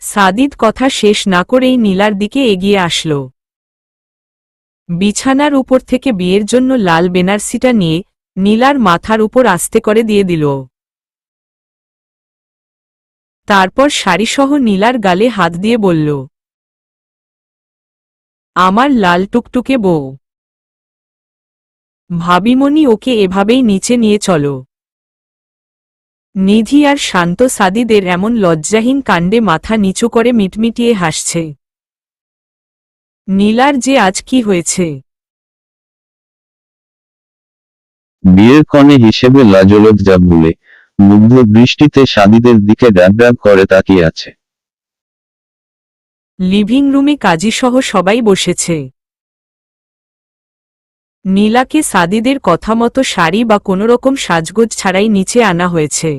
Speaker 1: সাদিদ কথা শেষ না করেই নীলার দিকে এগিয়ে আসল। বিছানার উপর থেকে বিয়ের জন্য লাল বেনারসিটা নিয়ে নীলার মাথার উপর আস্তে করে দিয়ে দিল। তারপর শাড়িসহ নীলার গালে হাত দিয়ে বলল, আমার লাল টুকটুকে বউ, ভাবিমণি ওকে এভাবেই নিচে নিয়ে চলো। নিধি আর শান্ত সাদিদের এমন লজ্জাহীন কাণ্ডে মাথা নিচু করে মিটমিটিয়ে হাসছে। নীলার যে আজ কি হয়েছে!
Speaker 2: বিয়ের কনে হিসেবে লাজলজ্জা ভুলে মুগ্ধ দৃষ্টিতে সাদিদের দিকে ড্যাব ড্যাব করে তাকিয়ে আছে।
Speaker 1: লিভিং রুমে কাজীসহ সবাই বসেছে। নীলাকে সাদিদের কথামতো শাড়ি বা কোনোরকম সাজগোজ ছাড়াই নিচে আনা হয়েছে।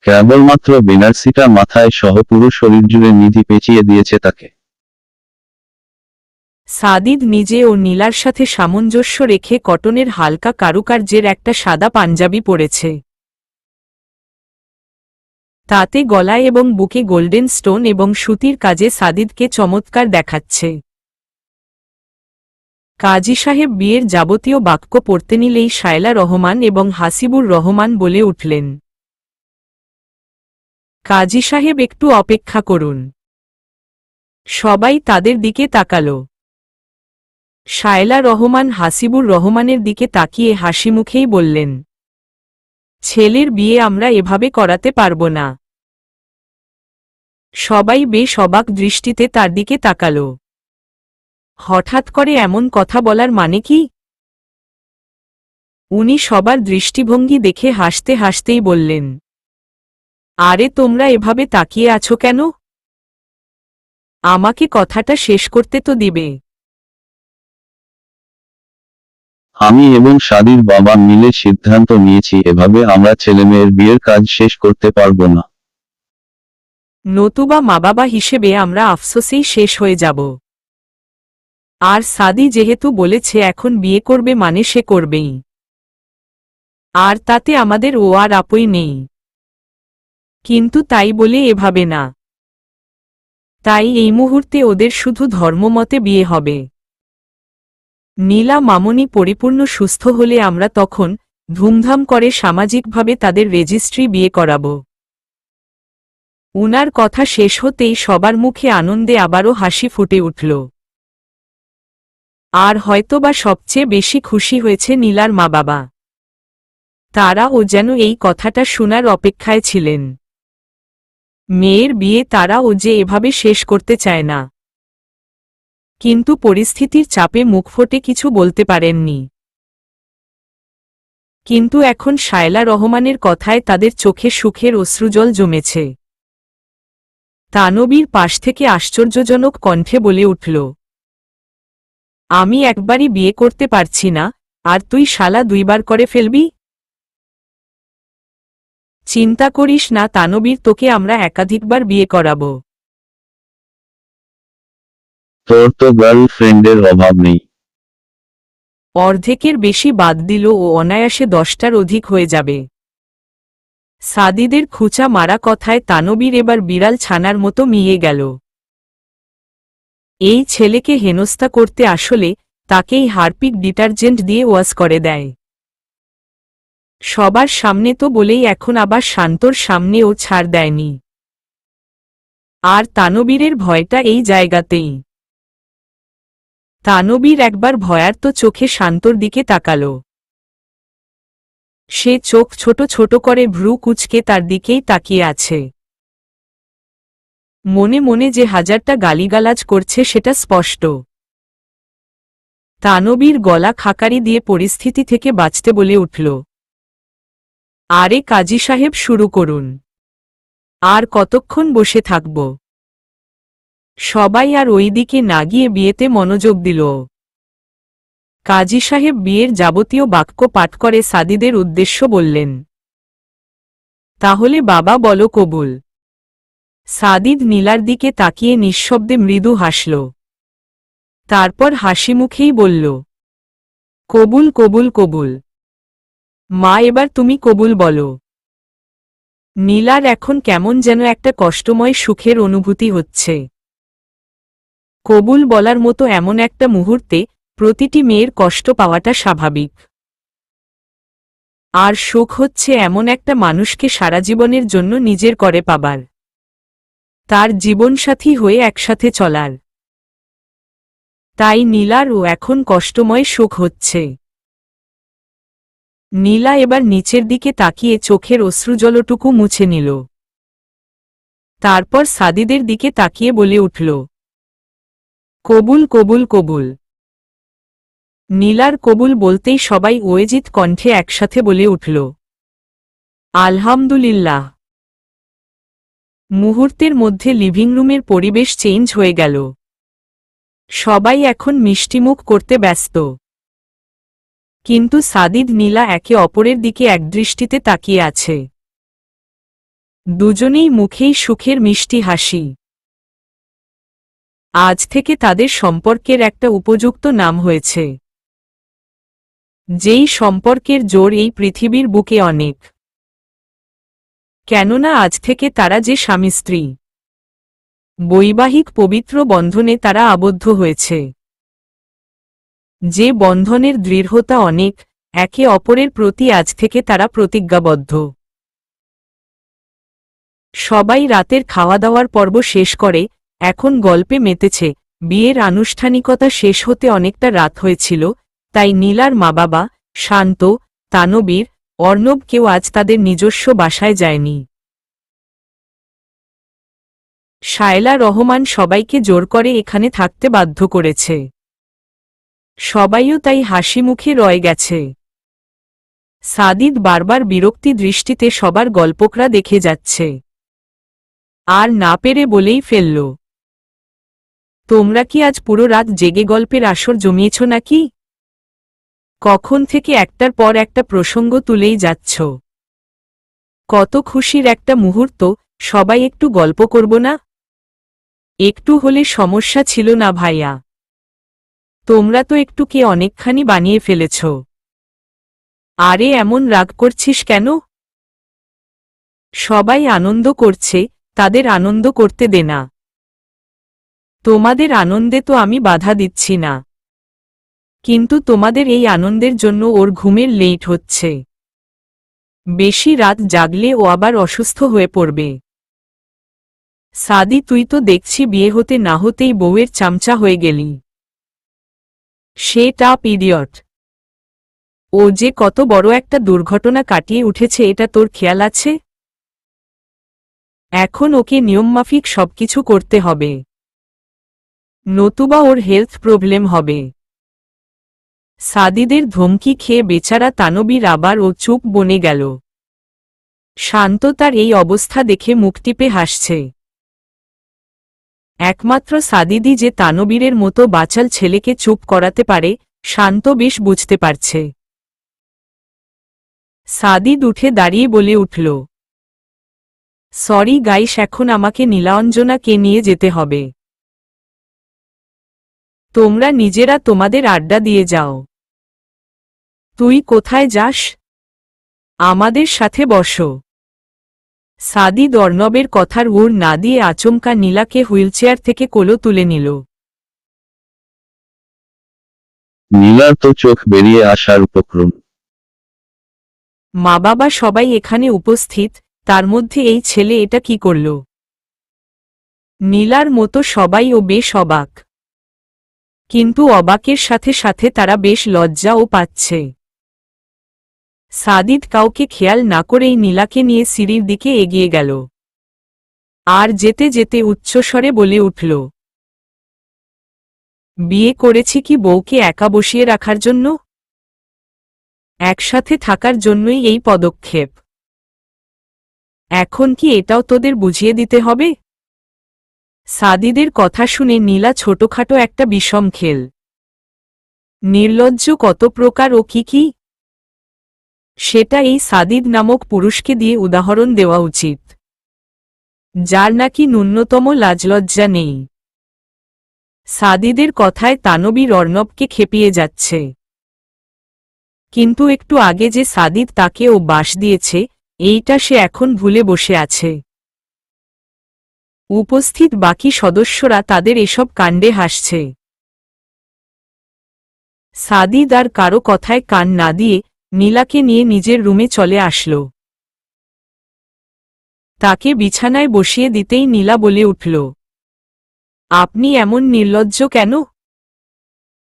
Speaker 2: কেবলমাত্র বেনারসিটা মাথায় সহ পুরো শরীর জুড়ে নিধি পেঁচিয়ে দিয়েছে তাকে।
Speaker 1: সাদিদ নিজে ও নীলার সাথে সামঞ্জস্য রেখে কটনের হালকা কারুকার্যের একটা সাদা পাঞ্জাবি পরেছে। তাতে গলায় এবং বুকে গোল্ডেন স্টোন এবং সুতির কাজে সাদিদকে চমৎকার দেখাচ্ছে। কাজী সাহেব বিয়ের যাবতীয় বাক্য পড়তে নিলেই শায়লা রহমান এবং হাসিবুর রহমান বলে উঠলেন, কাজী সাহেব একটু অপেক্ষা করুন। সবাই তাদের দিকে তাকাল। শায়লা রহমান হাসিবুর রহমানের দিকে তাকিয়ে হাসি মুখেই বললেন, ছেলের বিয়ে আমরা এভাবে করাতে পারব না। সবাই বেশ অবাক দৃষ্টিতে তার দিকে তাকাল। হঠাৎ করে এমন কথা বলার মানে কি? উনি সবার দৃষ্টিভঙ্গি দেখে হাসতে হাসতেই বললেন, আরে তোমরা এভাবে তাকিয়ে আছো কেন? আমাকে কথাটা শেষ করতে তো দিবে।
Speaker 2: আমি এবং সাদির বাবা মিলে সিদ্ধান্ত নিয়েছি এভাবে আমরা ছেলেমেয়ের বিয়ের কাজ শেষ করতে পারবো না।
Speaker 1: নতুবা মা বাবা হিসেবে আমরা আফসোসেই শেষ হয়ে যাব। আর সাদি যেহেতু বলেছে এখন বিয়ে করবে মানে সে করবেই। আর তাতে আমাদের ও আর আপই নেই। কিন্তু তাই বলে এভাবে না। তাই এই মুহূর্তে ওদের শুধু ধর্মমতে বিয়ে হবে। নীলা মামনি পরিপূর্ণ সুস্থ হলে আমরা তখন ধুমধাম করে সামাজিকভাবে তাদের রেজিস্ট্রি বিয়ে করাব। উনার কথা শেষ হতেই সবার মুখে আনন্দে আবারও হাসি ফুটে উঠল। আর হয়তোবা সবচেয়ে বেশি খুশি হয়েছে নীলার মা বাবা। তারাও যেন এই কথাটা শোনার অপেক্ষায় ছিলেন। মেয়ের বিয়ে তারাও যে এভাবে শেষ করতে চায় না, কিন্তু পরিস্থিতির চাপে মুখ ফুটে কিছু বলতে পারেননি। কিন্তু এখন শায়লা রহমানের কথায় তাদের চোখে সুখের অশ্রুজল জমেছে। তানবীর পাশ থেকে আশ্চর্যজনক কণ্ঠে বলে উঠল, আমি একবারই বিয়ে করতে পারছি না, আর তুই শালা 2 বার করে ফেলবি? চিন্তা করিস না তানবীর, তোকে আমরা একাধিকবার বিয়ে করাবো।
Speaker 2: তোর তো গার্লফ্রেন্ডের অভাব নেই।
Speaker 1: অর্ধেকের বেশি বাদ দিল ও অনায়াসে 10টার অধিক হয়ে যাবে। সাদিদের খুঁচা মারা কথায় তানবীর এবার বিড়াল ছানার মতো মিয়ে গেল। এই ছেলেকে হেনস্থা করতে আসলে তাকেই হারপিক ডিটারজেন্ট দিয়ে ওয়াশ করে দেয়। সবার সামনে তো বলেই এখন আবার শান্তর সামনেও ছাড় দেয়নি। আর তানবীরের ভয়টা এই জায়গাতেই। তানবীর একবার ভয়ার্ত চোখে শান্তর দিকে তাকাল। সে চোখ ছোট ছোট করে ভ্রু কুঁচকে তার দিকেই তাকিয়ে আছে। মনে মনে যে 1000টা গালিগালাজ করছে সেটা স্পষ্ট। তানবীর গলা খাকারি দিয়ে পরিস্থিতি থেকে বাঁচতে বলে উঠল, আরে কাজী সাহেব, শুরু করুন। আর কতক্ষণ বসে থাকব? সবাই আর ওই দিকে না গিয়ে বিয়েতে মনোযোগ দিল। কাজী সাহেব বিয়ের যাবতীয় বাক্য পাঠ করে সাদিদের উদ্দেশ্য বললেন, তাহলে বাবা বলো কবুল। সাদিদ নীলার দিকে তাকিয়ে নিঃশব্দে মৃদু হাসল। তারপর হাসিমুখেই বলল, কবুল কবুল কবুল। মা, এবার তুমি কবুল বলো। নীলার এখন কেমন যেন একটা কষ্টময় সুখের অনুভূতি হচ্ছে। কবুল বলার মতো এমন একটা মুহূর্তে প্রতিটি মেয়ের কষ্ট পাওয়াটা স্বাভাবিক। আর সুখ হচ্ছে এমন একটা মানুষকে সারা জীবনের জন্য নিজের করে পাবার, তার জীবনসাথী হয়ে একসাথে চলার। তাই নীলারও এখন কষ্টময় সুখ হচ্ছে। নীলা এবার নিচের দিকে তাকিয়ে চোখের অশ্রুজলটুকু মুছে নিল। তারপর সাদিদের দিকে তাকিয়ে বলে উঠল, কবুল কবুল কবুল। নীলার কবুল বলতেই সবাই ওয়েজিত কণ্ঠে একসাথে বলে উঠল, আলহামদুলিল্লাহ। মুহূর্তের মধ্যে লিভিং রুমের পরিবেশ চেঞ্জ হয়ে গেল। সবাই এখন মিষ্টিমুখ করতে ব্যস্ত। কিন্তু সাদিদ নীলা একে অপরের দিকে একদৃষ্টিতে তাকিয়ে আছে। দুজনেই মুখেই সুখের মিষ্টি হাসি। আজ থেকে তাদের সম্পর্কের একটা উপযুক্ত নাম হয়েছে, যেই সম্পর্কের জোর এই পৃথিবীর বুকে অনেক। কেননা আজ থেকে তারা যে স্বামী স্ত্রী, বৈবাহিক পবিত্র বন্ধনে তারা আবদ্ধ হয়েছে। যে বন্ধনের দৃঢ়তা অনেক, একে অপরের প্রতি আজ থেকে তারা প্রতিজ্ঞাবদ্ধ। সবাই রাতের খাওয়া দাওয়ার পর্ব শেষ করে এখন গল্পে মেতেছে। বিয়ের আনুষ্ঠানিকতা শেষ হতে অনেকটা রাত হয়েছিল, তাই নীলার মা বাবা, শান্ত, তানবীর, অর্ণব কেউ আজ তাদের নিজস্ব বাসায় যায়নি। শায়লা রহমান সবাইকে জোর করে এখানে থাকতে বাধ্য করেছে। সবাইও তাই হাসি মুখে রয়ে গেছে। সাদিদ বারবার বিরক্তি দৃষ্টিতে সবার গল্পকরা দেখে যাচ্ছে। আর না পেরে বলেই ফেলল, তোমরা কি আজ পুরো রাত জেগে গল্পের আসর জমিয়েছ নাকি? কখন থেকে একটার পর একটা প্রসঙ্গ তুলেই যাচ্ছ। কত খুশির একটা মুহূর্ত, সবাই একটু গল্প করব না? একটু হলে সমস্যা ছিল না ভাইয়া। তোমরা তো একটু কে অনেকখানি বানিয়ে ফেলেছ। আরে এমন রাগ করছিস কেন? সবাই আনন্দ করছে, তাদের আনন্দ করতে দে না। তোমাদের আনন্দে তো আমি বাধা দিচ্ছি না, কিন্তু তোমাদের এই আনন্দের জন্য ওর ঘুমের লেট হচ্ছে। বেশি রাত জাগলে ও আবার অসুস্থ হয়ে পড়বে। সাদি, তুই তো দেখছি বিয়ে হতে না হতেই বউয়ের চামচা হয়ে গেলি। সে টাপ ইডিয়ট। ও যে কত বড় একটা দুর্ঘটনা কাটিয়ে উঠেছে এটা তোর খেয়াল আছে? এখন ওকে নিয়মমাফিক সবকিছু করতে হবে, নতুবা ওর হেলথ প্রবলেম হবে। সাদিদের ধমকি খেয়ে বেচারা তানবীর আবার ও চুপ বনে গেল। শান্ত তার এই অবস্থা দেখে মুখ টিপে হাসছে। একমাত্র সাদিদি যে তানবীরের মতো বাচাল ছেলেকে চুপ করাতে পারে, শান্ত বেশ বুঝতে পারছে। সাদিদ উঠে দাঁড়িয়ে বলে উঠল, সরি গাইস, এখন আমাকে নীলাঞ্জনাকে নিয়ে যেতে হবে। তোমরা নিজেরা তোমাদের আড্ডা দিয়ে যাও। তুই কোথায় যাস? আমাদের সাথে বসো। সাদিদ অর্ণবের কথার উড় না দিয়ে আচমকা নীলাকে হুইলচেয়ার থেকে কোলে তুলে নিল।
Speaker 2: নীলার তো চোখ বেরিয়ে আসার উপক্রম।
Speaker 1: মা বাবা সবাই এখানে উপস্থিত, তার মধ্যে এই ছেলে এটা কি করল? নীলার মতো সবাই ও বেশ অবাক, কিন্তু অবাকের সাথে সাথে তারা বেশ লজ্জাও পাচ্ছে। সাদিদ কাউকে খেয়াল না করেই নীলাকে নিয়ে সিঁড়ির দিকে এগিয়ে গেল, আর যেতে যেতে উচ্চস্বরে বলে উঠল, বিয়ে করেছি কি বউকে একা বসিয়ে রাখার জন্য? একসাথে থাকার জন্যই এই পদক্ষেপ। এখন কি এটাও তোদের বুঝিয়ে দিতে হবে? সাদিদের কথা শুনে নীলা ছোটখাটো একটা বিষম খেল। নির্লজ্জ কত প্রকার ও কি কি, সেটা এই সাদিদ নামক পুরুষকে দিয়ে উদাহরণ দেওয়া উচিত, যার নাকি ন্যূনতম লাজলজ্জা নেই। সাদিদের কথায় তানবীর অর্ণবকে খেপিয়ে যাচ্ছে, কিন্তু একটু আগে যে সাদিদ তাকে ও বাস দিয়েছে, এইটা সে এখন ভুলে বসে আছে। উপস্থিত বাকি সদস্যরা তাদের এসব কাণ্ডে হাসছে। সাদিদ আর কারো কথায় কান না দিয়ে নীলাকে নিয়ে নিজের রুমে চলে আসল। তাকে বিছানায় বসিয়ে দিতেই নীলা বলে উঠল, আপনি এমন নির্লজ্জ কেন?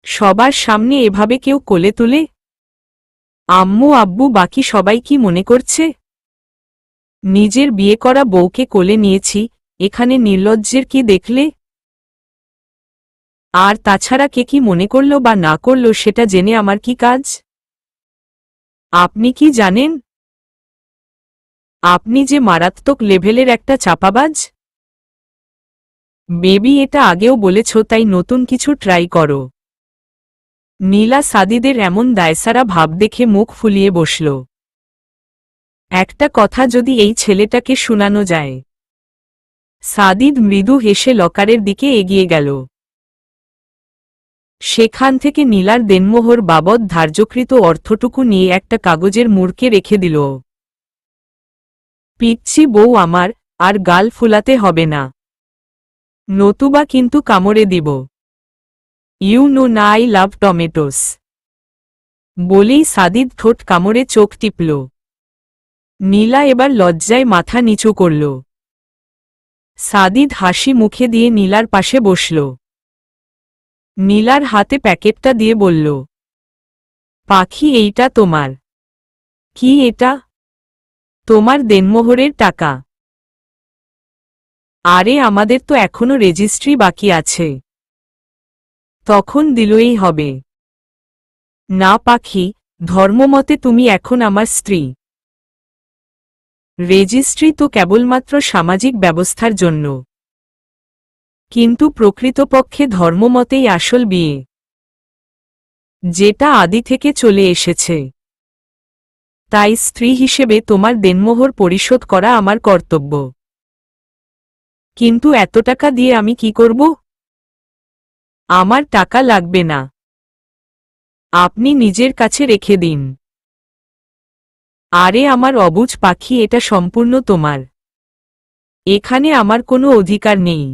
Speaker 1: সবার সামনে এভাবে কেউ কোলে তুলে? আম্মু আব্বু বাকি সবাই কি মনে করছে? নিজের বিয়ে করা বউকে কোলে নিয়েছি, এখানে নির্লজ্জের কি দেখলে? আর তাছাড়া কে কি মনে করল বা না করল সেটা জেনে আমার কি কাজ? আপনি কি জানেন আপনি যে মারাত্মক লেভেলের একটা চাপাবাজ? বেবি, এটা আগেও বলেছ, তাই নতুন কিছু ট্রাই করো। নীলা সাদিদের এমন দায়সারা ভাব দেখে মুখ ফুলিয়ে বসল। একটা কথা যদি এই ছেলেটাকে শোনানো যায়। সাদিদ মৃদু হেসে লকারের দিকে এগিয়ে গেল। সেখান থেকে নীলার দেনমোহর বাবদ ধার্যকৃত অর্থটুকু নিয়ে একটা কাগজের মুড়কে রেখে দিল। পিচ্ছি বউ আমার, আর গাল ফুলাতে হবে না, নতুবা কিন্তু কামড়ে দিব। ইউ নো না আই লাভ টমেটোস। বলেই সাদিদ ঠোঁট কামড়ে চোখ টিপল। নীলা এবার লজ্জায় মাথা নিচু করল। সাদিদ হাসি মুখে দিয়ে নীলার পাশে বসল। নীলার হাতে প্যাকেটটা দিয়ে বলল, পাখি, এইটা তোমার। কি এটা? তোমার দেনমোহরের টাকা। আরে আমাদের তো এখনো রেজিস্ট্রি বাকি আছে, তখন দিলই হবে। না পাখি, ধর্মমতে তুমি এখন আমার স্ত্রী। রেজিস্ট্রি তো কেবলমাত্র সামাজিক ব্যবস্থার জন্য, কিন্তু প্রকৃতপক্ষে ধর্মমতেই আসল বিয়ে, যেটা আদি থেকে চলে এসেছে। তাই স্ত্রী হিসেবে তোমার দেনমোহর পরিশোধ করা আমার কর্তব্য। কিন্তু এত টাকা দিয়ে আমি কি করব? আমার টাকা লাগবে না, আপনি নিজের কাছে রেখে দিন। আরে আমার অবুঝ পাখি, এটা সম্পূর্ণ তোমার, এখানে আমার কোনো অধিকার নেই।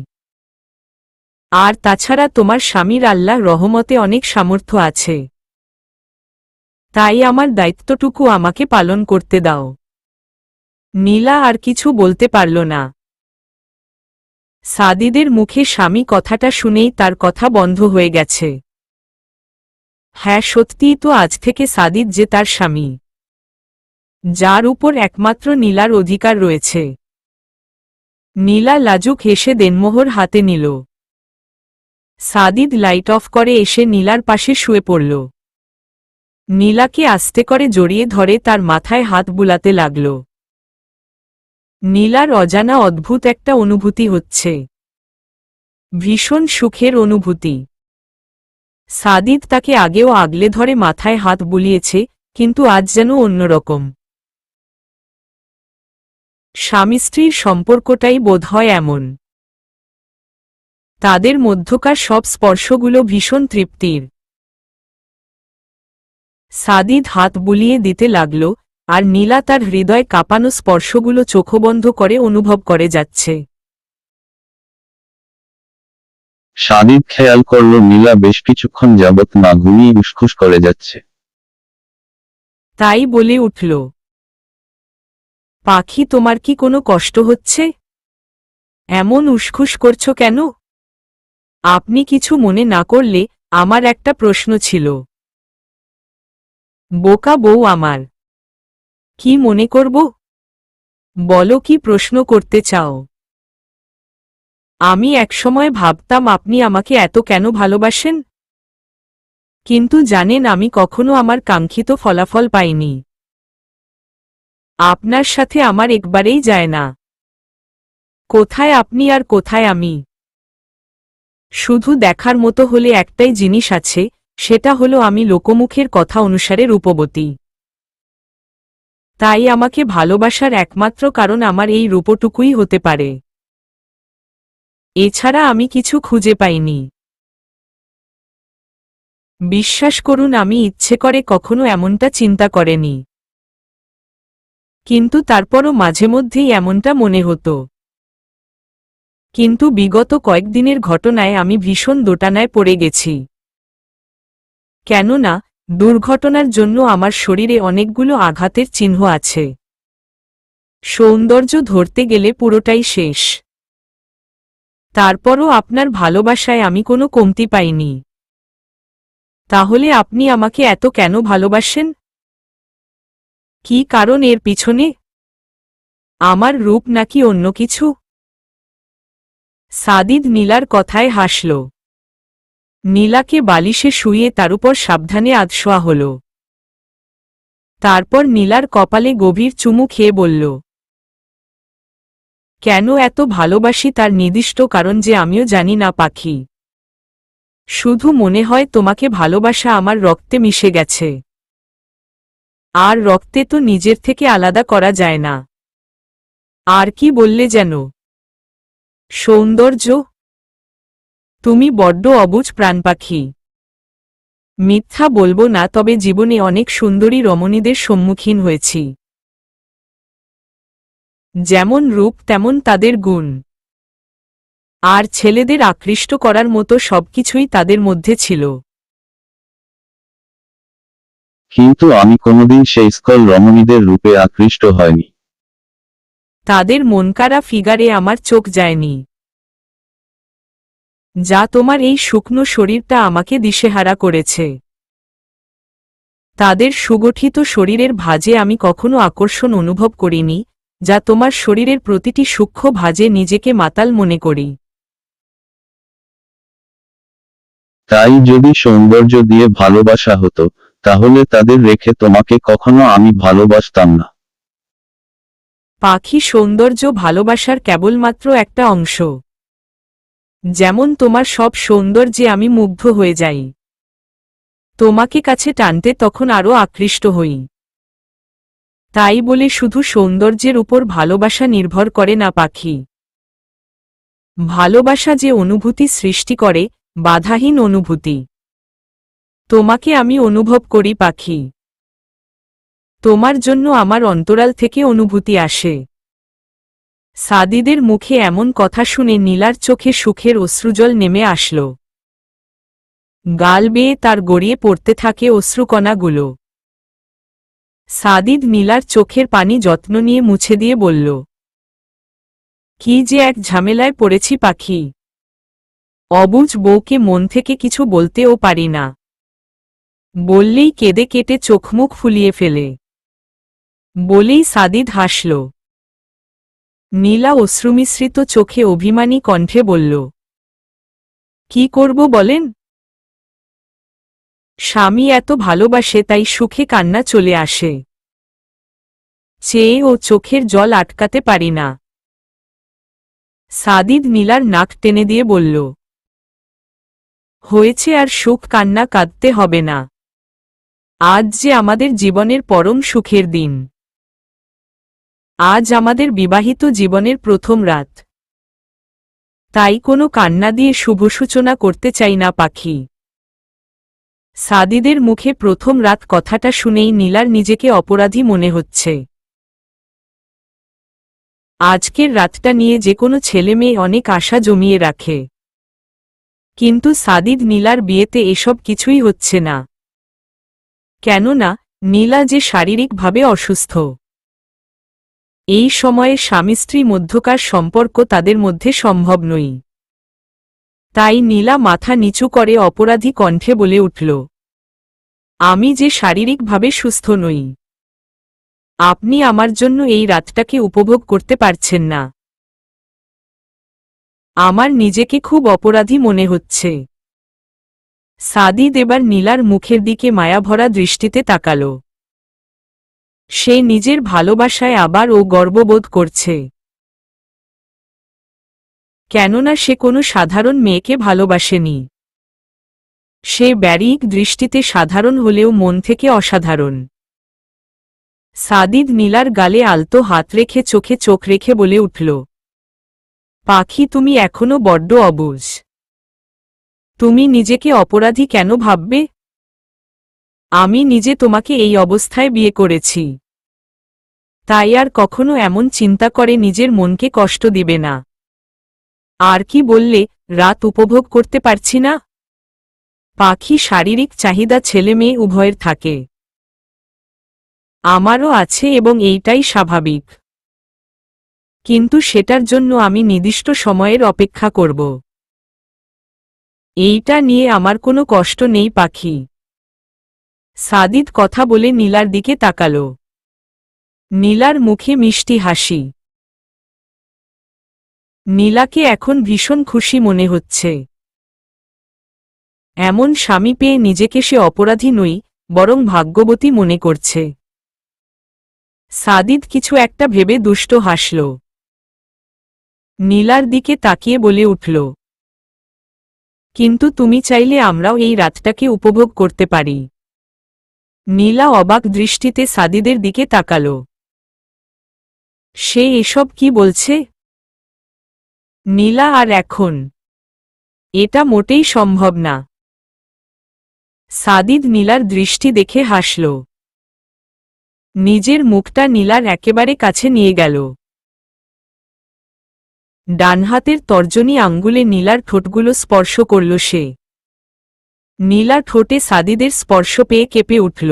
Speaker 1: আর তাছাড়া তোমার স্বামীর আল্লাহ রহমতে অনেক সামর্থ্য আছে, তাই আমার দায়িত্বটুকু আমাকে পালন করতে দাও। নীলা আর কিছু বলতে পারল না। সাদিদের মুখে স্বামী কথাটা শুনেই তার কথা বন্ধ হয়ে গেছে। হ্যাঁ, সত্যিই তো, আজ থেকে সাদিদ যে তার স্বামী, যার উপর একমাত্র নীলার অধিকার রয়েছে। নীলা লাজুক হেসে দেনমোহর হাতে নিল। সাদিদ লাইট অফ করে এসে নীলার পাশে শুয়ে পড়ল। নীলাকে আস্তে করে জড়িয়ে ধরে তার মাথায় হাত বুলাতে লাগল। নীলার অজানা অদ্ভুত একটা অনুভূতি হচ্ছে, ভীষণ সুখের অনুভূতি। সাদিদ তাকে আগেও আগলে ধরে মাথায় হাত বুলিয়েছে, কিন্তু আজ যেন অন্যরকম। স্বামী স্ত্রীর সম্পর্কটাই বোধহয় এমন। তাদের মধ্যকার সব স্পর্শগুলো ভীষণ তৃপ্তির। সাদিদ হাত বুলিয়ে দিতে লাগল, আর নীলা তার হৃদয় কাঁপানো স্পর্শগুলো চোখবন্ধ করে অনুভব করে যাচ্ছে।
Speaker 2: সাদিদ খেয়াল করল নীলা বেশ কিছুক্ষণ যাবৎ না ঘুমিয়ে উসখুস করে যাচ্ছে।
Speaker 1: তাই বলে উঠল, পাখি, তোমার কি কোনো কষ্ট হচ্ছে? এমন উসখুস করছো কেন? আপনি কিছু মনে না করলে আমার একটা প্রশ্ন ছিল। বোকা বউ আমার। কি মনে করব? বলো, কি প্রশ্ন করতে চাও? আমি একসময় ভাবতাম আপনি আমাকে এত কেন ভালোবাসেন, কিন্তু জানেন, আমি কখনো আমার কাঙ্ক্ষিত ফলাফল পাইনি। আপনার সাথে আমার একবারেই যায় না। কোথায় আপনি আর কোথায় আমি? শুধু দেখার মতো হলে একটাই জিনিস আছে, সেটা হলো আমি লোকমুখের কথা অনুসারে রূপবতী। তাই আমাকে ভালোবাসার একমাত্র কারণ আমার এই রূপটুকুই হতে পারে। এছাড়া আমি কিছু খুঁজে পাইনি। বিশ্বাস করুন, আমি ইচ্ছে করে কখনো এমনটা চিন্তা করেনি, কিন্তু তারপরও মাঝে মধ্যেই এমনটা মনে হতো। কিন্তু বিগত কয়েকদিনের ঘটনায় আমি ভীষণ দোটানায় পড়ে গেছি। কেননা দুর্ঘটনার জন্য আমার শরীরে অনেকগুলো আঘাতের চিহ্ন আছে। সৌন্দর্য ধরতে গেলে পুরোটাই শেষ। তারপরও আপনার ভালোবাসায় আমি কোনো কমতি পাইনি। তাহলে আপনি আমাকে এত কেন ভালোবাসেন? কি কারণ এর পিছনে? আমার রূপ নাকি অন্য কিছু? সাদিদ নীলার কথায় হাসল। নীলাকে বালিশে শুইয়ে তার উপর সাবধানে আধশোয়া হল। তারপর নীলার কপালে গভীর চুমু খেয়ে বলল, কেন এত ভালোবাসি তার নির্দিষ্ট কারণ যে আমিও জানি না পাখি। শুধু মনে হয় তোমাকে ভালোবাসা আমার রক্তে মিশে গেছে। আর রক্তে তো নিজের থেকে আলাদা করা যায় না। আর কি বললে যেন? সৌন্দর্য? তুমি বড্ড অবুঝ প্রাণ পাখি। মিথ্যা বলবো না, তবে জীবনে অনেক সুন্দরী রমণীদের সম্মুখীন হয়েছি। যেমন রূপ তেমন তাদের গুণ। আর ছেলেদের আকৃষ্ট করার মতো সবকিছুই তাদের মধ্যে ছিল।
Speaker 2: কিন্তু আমি কোনোদিন সেই স্কল রমণীদের রূপে আকৃষ্ট হয়নি।
Speaker 1: তাদের মনকাড়া ফিগারে আমার চোখ যায়নি। যা তোমার এই শুকনো শরীরটা আমাকে দিশেহারা করেছে। তাদের সুগঠিত শরীরের ভাঁজে আমি কখনো আকর্ষণ অনুভব করিনি, যা তোমার শরীরের প্রতিটি সূক্ষ্ম ভাঁজে নিজেকে মাতাল মনে করি।
Speaker 2: তাই যদি সৌন্দর্য দিয়ে ভালোবাসা হতো, তাহলে তাদের রেখে তোমাকে কখনো আমি ভালোবাসতাম না।
Speaker 1: পাখি, সৌন্দর্য ভালোবাসার কেবলমাত্র একটা অংশ। যেমন তোমার সব সৌন্দর্যে আমি মুগ্ধ হয়ে যাই। তোমাকে কাছে টানতে তখন আরও আকৃষ্ট হই। তাই বলে শুধু সৌন্দর্যের উপর ভালোবাসা নির্ভর করে না পাখি। ভালোবাসা যে অনুভূতি সৃষ্টি করে, বাধাহীন অনুভূতি, তোমাকে আমি অনুভব করি পাখি। তোমার জন্য আমার অন্তরাল থেকে অনুভূতি আসে। সাদিদের মুখে এমন কথা শুনে নীলার চোখে সুখের অশ্রুজল নেমে আসল। গাল বেয়ে তার গড়িয়ে পড়তে থাকে অশ্রুকণাগুলো। সাদিদ নীলার চোখের পানি যত্ন নিয়ে মুছে দিয়ে বলল, কি যে এক ঝামেলায় পড়েছি পাখি। অবুঝ বউকে মন থেকে কিছু বলতেও পারি না। বললেই কেঁদে কেটে চোখমুখ ফুলিয়ে ফেলে। বলেই সাদিদ হাসল। নীলা অশ্রুমিশ্রিত চোখে অভিমানী কণ্ঠে বলল, কি করব বলেন? স্বামী এত ভালোবাসে তাই সুখে কান্না চলে আসে। চেয়ে ও চোখের জল আটকাতে পারি না। সাদিদ নীলার নাক টেনে দিয়ে বলল, হয়েছে আর সুখ কান্না কাঁদতে হবে না। আজ যে আমাদের জীবনের পরম সুখের দিন। আজ আমাদের বিবাহিত জীবনের প্রথম রাত। তাই কোনো কান্না দিয়ে শুভ সূচনা করতে চাই না পাখি। সাদিদের মুখে প্রথম রাত কথাটা শুনেই নীলার নিজেকে অপরাধী মনে হচ্ছে। আজকের রাতটা নিয়ে যে কোনো ছেলে মেয়ে অনেক আশা জমিয়ে রাখে, কিন্তু সাদিদ নীলার বিয়েতে এসব কিছুই হচ্ছে না। কেননা নীলা যে শারীরিকভাবে অসুস্থ। এই সময়ে স্বামী স্ত্রী মধ্যকার সম্পর্ক তাদের মধ্যে সম্ভব নয়। তাই নীলা মাথা নিচু করে অপরাধী কণ্ঠে বলে উঠল, আমি যে শারীরিকভাবে সুস্থ নই। আপনি আমার জন্য এই রাতটাকে উপভোগ করতে পারছেন না। আমার নিজেকে খুব অপরাধী মনে হচ্ছে। সাদিদ এবার নীলার মুখের দিকে মায়াভরা দৃষ্টিতে তাকাল। সে নিজের ভালোবাসায় আবার ও গর্ববোধ করছে। কেননা সে কোনো সাধারণ মেয়েকে ভালোবাসেনি। সে ব্যারিক দৃষ্টিতে সাধারণ হলেও মন থেকে অসাধারণ। সাদিদ নীলার গালে আলতো হাত রেখে চোখে চোখ রেখে বলে উঠল, পাখি তুমি এখনো বড্ড অবুঝ। তুমি নিজেকে অপরাধী কেন ভাববে? আমি নিজে তোমাকে এই অবস্থায় বিয়ে করেছি। তাই আর কখনো এমন চিন্তা করে নিজের মনকে কষ্ট দিবে না। আর কি বললে, রাত উপভোগ করতে পারছি না? পাখি শারীরিক চাহিদা ছেলে মেয়ে উভয়ের থাকে। আমারও আছে এবং এইটাই স্বাভাবিক। কিন্তু সেটার জন্য আমি নির্দিষ্ট সময়ের অপেক্ষা করব। এইটা নিয়ে আমার কোনো কষ্ট নেই পাখি। সাদিদ কথা বলে নীলার দিকে তাকাল। নীলার মুখে মিষ্টি হাসি। নীলাকে এখন ভীষণ খুশি মনে হচ্ছে। এমন স্বামী পেয়ে নিজেকে সে অপরাধী নই, বরং ভাগ্যবতী মনে করছে। সাদিদ কিছু একটা ভেবে দুষ্ট হাসল। নীলার দিকে তাকিয়ে বলে উঠল, কিন্তু তুমি চাইলে আমরাও এই রাতটাকে উপভোগ করতে পারি। নীলা অবাক দৃষ্টিতে সাদিদের দিকে তাকাল। সে এসব কি বলছে? নীলা আর এখন এটা মোটেই সম্ভব না। সাদিদ নীলার দৃষ্টি দেখে হাসল। নিজের মুখটা নীলার একেবারে কাছে নিয়ে গেল। ডান হাতের তর্জনী আঙ্গুলে নীলার ঠোঁটগুলো স্পর্শ করল সে। নীলা ঠোঁটে সাদিদের স্পর্শ পেয়ে কেঁপে উঠল।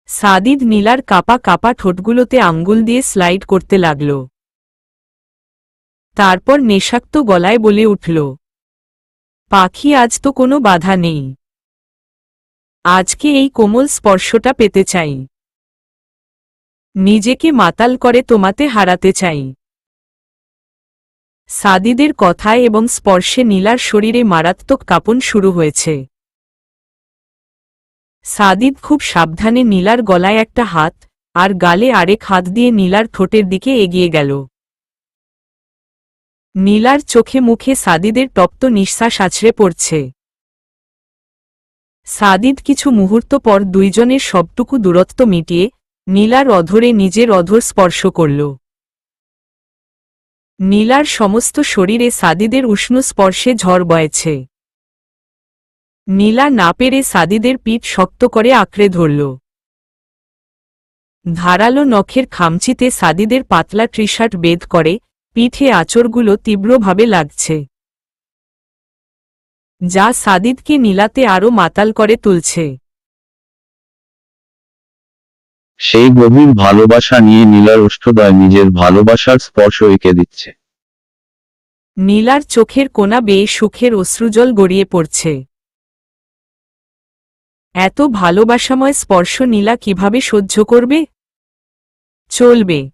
Speaker 1: সাদিদ নীলার কাপা কাপা ঠোঁটগুলোতে আঙ্গুল দিয়ে স্লাইড করতে লাগল। তারপর নেশাক্ত গলায় বলে উঠল, পাখি আজ তো কোনো বাধা নেই। আজকে এই কোমল স্পর্শটা পেতে চাই। নিজেকে মাতাল করে তোমাতে হারাতে চাই। সাদিদের কথায় এবং স্পর্শে নীলার শরীরে মারাত্মক কাঁপন শুরু হয়েছে। সাদিদ খুব সাবধানে নীলার গলায় একটা হাত আর গালে আরেক হাত দিয়ে নীলার ঠোঁটের দিকে এগিয়ে গেল। নীলার চোখে মুখে সাদিদের তপ্ত নিঃশ্বাস আছড়ে পড়ছে। সাদিদ কিছু মুহূর্ত পর দুইজনের সবটুকু দূরত্ব মিটিয়ে নীলার অধরে নিজের অধর স্পর্শ করল। নীলার সমস্ত শরীরে সাদিদের উষ্ণ স্পর্শে ঝড় বয়েছে। নীলা না পেরে সাদিদের পিঠ শক্ত করে আঁকড়ে ধরল। ধারালো নখের খামচিতে সাদিদের পাতলা টি-শার্ট বেদ করে পিঠে আঁচড়গুলো তীব্রভাবে লাগছে, যা সাদিদকে নীলাতে আরও মাতাল করে তুলছে।
Speaker 2: সেই গভীর ভালোবাসা নিয়ে নীলার ওষ্ঠদয় নিজের ভালোবাসার স্পর্শ এঁকে দিচ্ছে।
Speaker 1: নীলার চোখের কোণা বেয়ে সুখের অশ্রুজল গড়িয়ে পড়ছে। এত ভালোবাসাময় স্পর্শ নীলা কিভাবে সহ্য করবে? চলবে।